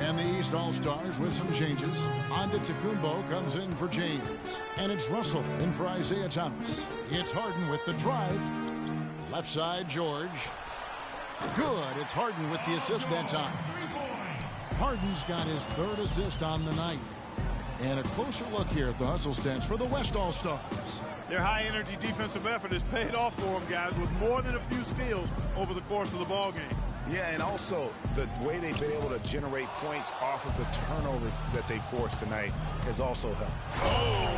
And the East All-Stars with some changes. Antetokounmpo comes in for James. And it's Russell in for Isaiah Thomas. It's Harden with the drive. Left side, George. Good. It's Harden with the assist that time. Harden's got his 3rd assist on the night. And a closer look here at the hustle stats for the West All-Stars. Their high-energy defensive effort has paid off for them, guys, with more than a few steals over the course of the ball game. Yeah, and also the way they've been able to generate points off of the turnovers that they forced tonight has also helped. Oh!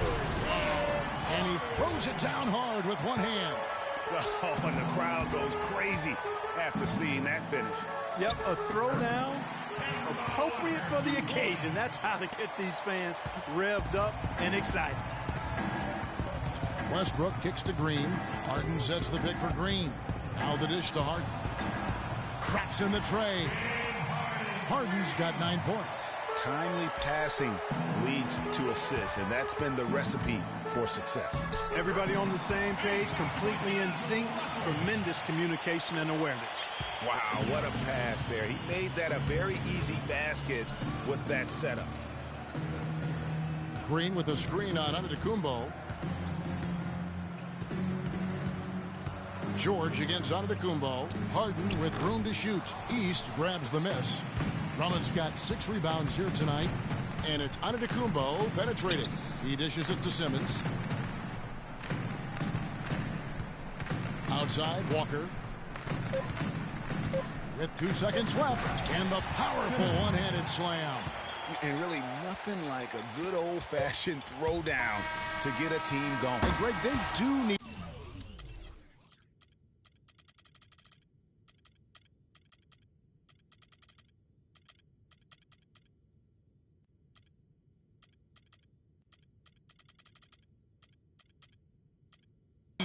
And he throws it down hard with one hand. Oh, and the crowd goes crazy after seeing that finish. Yep, a throwdown appropriate for the occasion. That's how to get these fans revved up and excited. Westbrook kicks to Green. Harden sets the pick for Green. Now the dish to Harden. Craps in the tray. Harden's got 9 points. Timely passing leads to assists, and that's been the recipe for success. Everybody on the same page, completely in sync. Tremendous communication and awareness. Wow, what a pass there. He made that a very easy basket with that setup. Green with a screen on Antetokounmpo. George against Antetokounmpo. Harden with room to shoot. East grabs the miss. Drummond's got 6 rebounds here tonight. And it's Antetokounmpo penetrating. He dishes it to Simmons. Outside, Walker. With 2 seconds left. And the powerful one-handed slam. And really nothing like a good old-fashioned throwdown to get a team going. And Greg, they do need...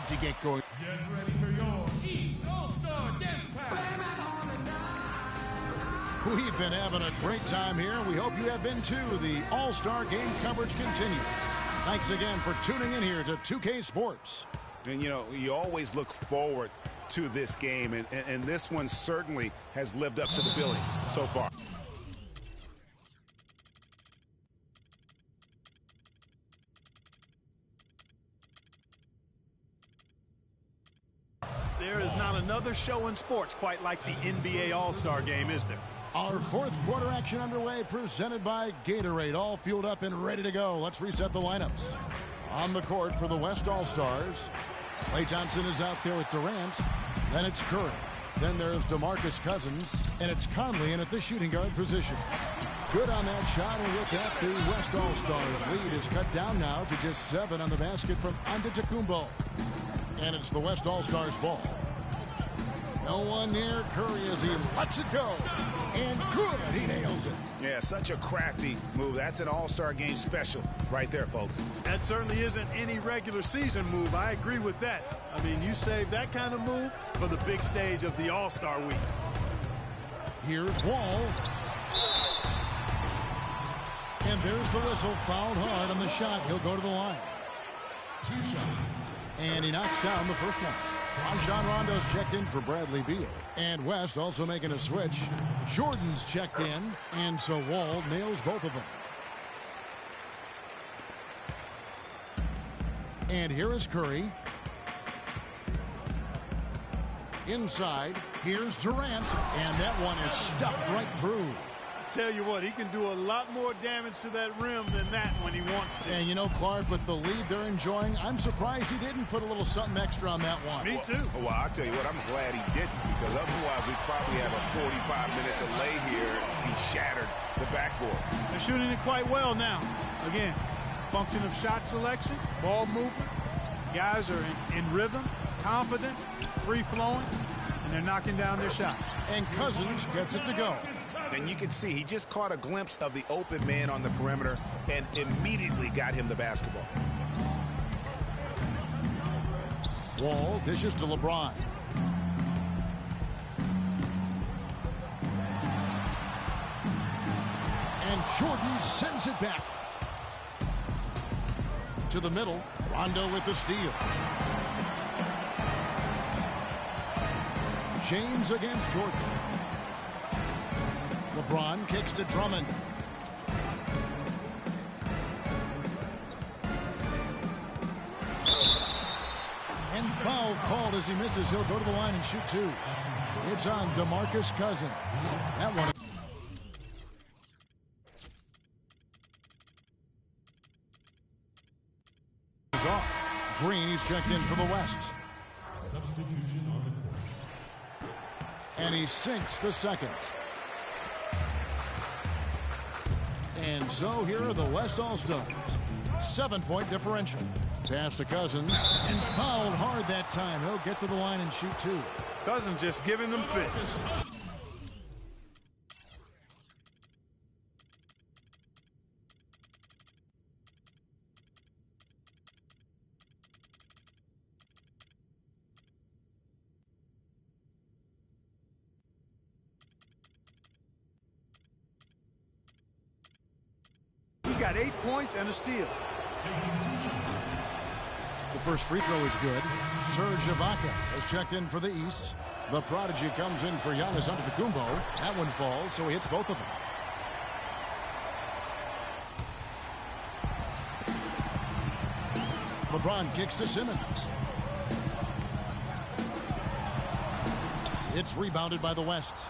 to get going. Get ready for your East All-Star Dance Party. We've been having a great time here. We hope you have been too. The All-Star Game coverage continues. Thanks again for tuning in here to 2K Sports. And, you know, you always look forward to this game, and this one certainly has lived up to the billing so far. There is not another show in sports quite like the NBA All-Star Game, is there? Our 4th quarter action underway, presented by Gatorade. All fueled up and ready to go. Let's reset the lineups. On the court for the West All-Stars, Klay Thompson is out there with Durant. Then it's Curry. Then there's DeMarcus Cousins. And it's Conley in at the shooting guard position. Good on that shot, and with that, the West All-Stars lead is cut down now to just 7 on the basket from Antetokounmpo. And it's the West All-Stars ball. No one near Curry as he lets it go. And good, he nails it. Yeah, such a crafty move. That's an All-Star Game special right there, folks. That certainly isn't any regular season move. I agree with that. I mean, you save that kind of move for the big stage of the All-Star week. Here's Wall. And there's the whistle. Fouled hard on the shot. He'll go to the line. 2 shots. And he knocks down the first one. Rajon Rondo's checked in for Bradley Beal. And West also making a switch. Jordan's checked in, and so Wall nails both of them. And here is Curry. Inside, here's Durant, and that one is stuffed right through. Tell you what, he can do a lot more damage to that rim than that when he wants to. And you know, Clark, with the lead they're enjoying, I'm surprised he didn't put a little something extra on that one. Me too. Well, I'll tell you what, I'm glad he didn't, because otherwise we'd probably have a 45-minute delay here if he shattered the backboard. They're shooting it quite well now. Again, function of shot selection, ball movement. Guys are in rhythm, confident, free-flowing, and they're knocking down their shot. And Cousins gets it to go. And you can see he just caught a glimpse of the open man on the perimeter and immediately got him the basketball. Wall dishes to LeBron. And Jordan sends it back. To the middle, Rondo with the steal. James against Jordan. LeBron kicks to Drummond. And foul called as he misses. He'll go to the line and shoot two. It's on DeMarcus Cousins. That one is off. Green, he's checked in for the West. And he sinks the second. And so here are the West All-Stars. 7-point differential. Pass to Cousins. And fouled hard that time. He'll get to the line and shoot two. Cousins just giving them fits. He's got 8 points and a steal. The first free throw is good. Serge Ibaka has checked in for the East. The prodigy comes in for Giannis Antetokounmpo. That one falls, so he hits both of them. LeBron kicks to Simmons. It's rebounded by the West.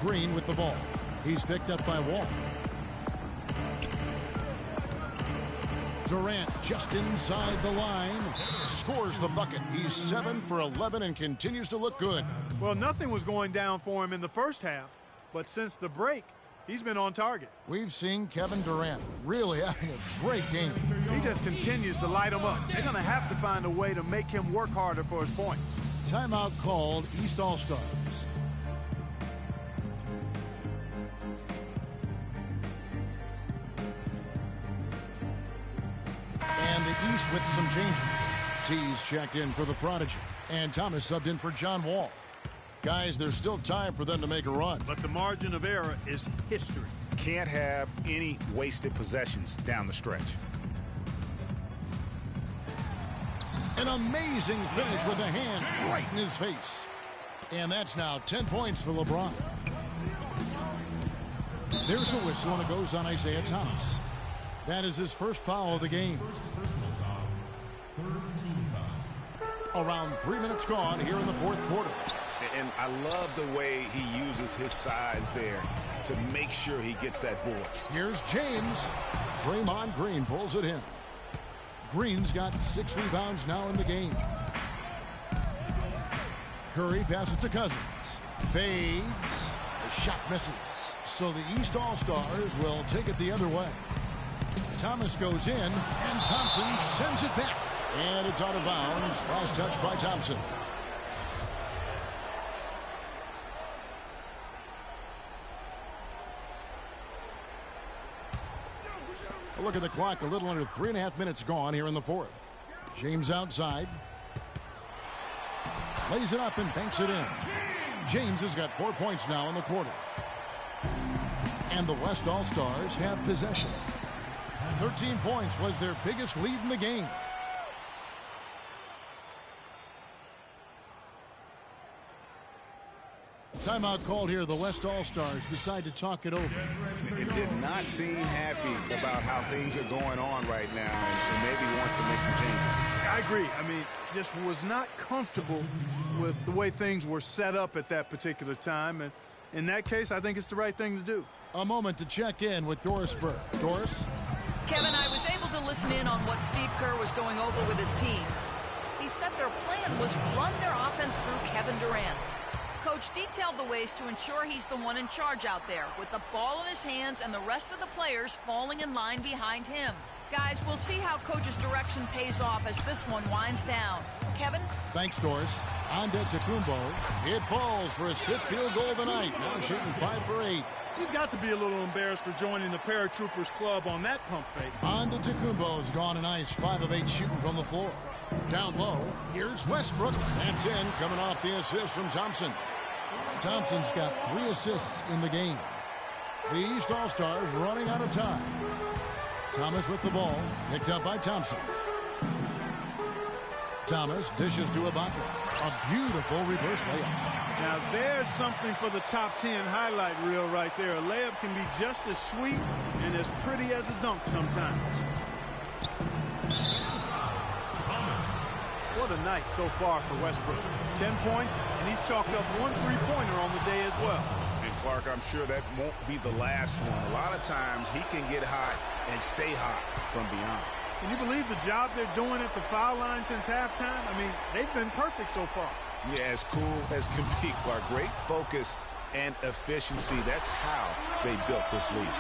Green with the ball. He's picked up by Wall. Durant just inside the line. Scores the bucket. He's 7 for 11 and continues to look good. Well, nothing was going down for him in the first half, but since the break, he's been on target. We've seen Kevin Durant really having a great game. He just continues to light him up. They're going to have to find a way to make him work harder for his points. Timeout called. East All-Stars. And the East with some changes. T's checked in for the prodigy. And Thomas subbed in for John Wall. Guys, there's still time for them to make a run. But the margin of error is history. Can't have any wasted possessions down the stretch. An amazing finish with a hand right in his face. And that's now 10 points for LeBron. There's a whistle, and it goes on Isaiah Thomas. That is his first foul of the game. Around 3 minutes gone here in the fourth quarter. And I love the way he uses his size there to make sure he gets that board. Here's James. Draymond Green pulls it in. Green's got 6 rebounds now in the game. Curry passes to Cousins. Fades. The shot misses. So the East All-Stars will take it the other way. Thomas goes in, and Thompson sends it back. And it's out of bounds. Last touch by Thompson. A look at the clock. A little under 3.5 minutes gone here in the fourth. James outside. Plays it up and banks it in. James has got 4 points now in the quarter. And the West All-Stars have possession. 13 points was their biggest lead in the game. Timeout called here. The West All-Stars decide to talk it over. It did not seem happy about how things are going on right now, and maybe wants to make some changes. I agree. I mean, just was not comfortable with the way things were set up at that particular time. And in that case, I think it's the right thing to do. A moment to check in with Doris Burke. Doris? Kevin, I was able to listen in on what Steve Kerr was going over with his team. He said their plan was run their offense through Kevin Durant. Coach detailed the ways to ensure he's the one in charge out there, with the ball in his hands and the rest of the players falling in line behind him. Guys, we'll see how Coach's direction pays off as this one winds down. Kevin? Thanks, Doris. Antetokounmpo. It falls for his 5th field goal of the night. Now shooting 5 for 8. He's got to be a little embarrassed for joining the Paratroopers Club on that pump fake. Antetokounmpo's gone a nice 5 of 8 shooting from the floor. Down low, here's Westbrook. That's in, coming off the assist from Thompson. Thompson's got 3 assists in the game. The East All-Stars running out of time. Thomas with the ball, picked up by Thompson. Thomas dishes to Ibaka. A beautiful reverse layup. Now there's something for the top 10 highlight reel right there. A layup can be just as sweet and as pretty as a dunk sometimes. What a night so far for Westbrook. 10 points, and he's chalked up 1 3-pointer on the day as well. And Clark, I'm sure that won't be the last one. A lot of times he can get hot and stay hot from beyond. Can you believe the job they're doing at the foul line since halftime? I mean, they've been perfect so far. Yeah, as cool as can be, Clark. Great focus and efficiency. That's how they built this lead.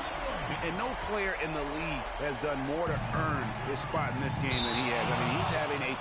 And no player in the league has done more to earn his spot in this game than he has. I mean, he's having a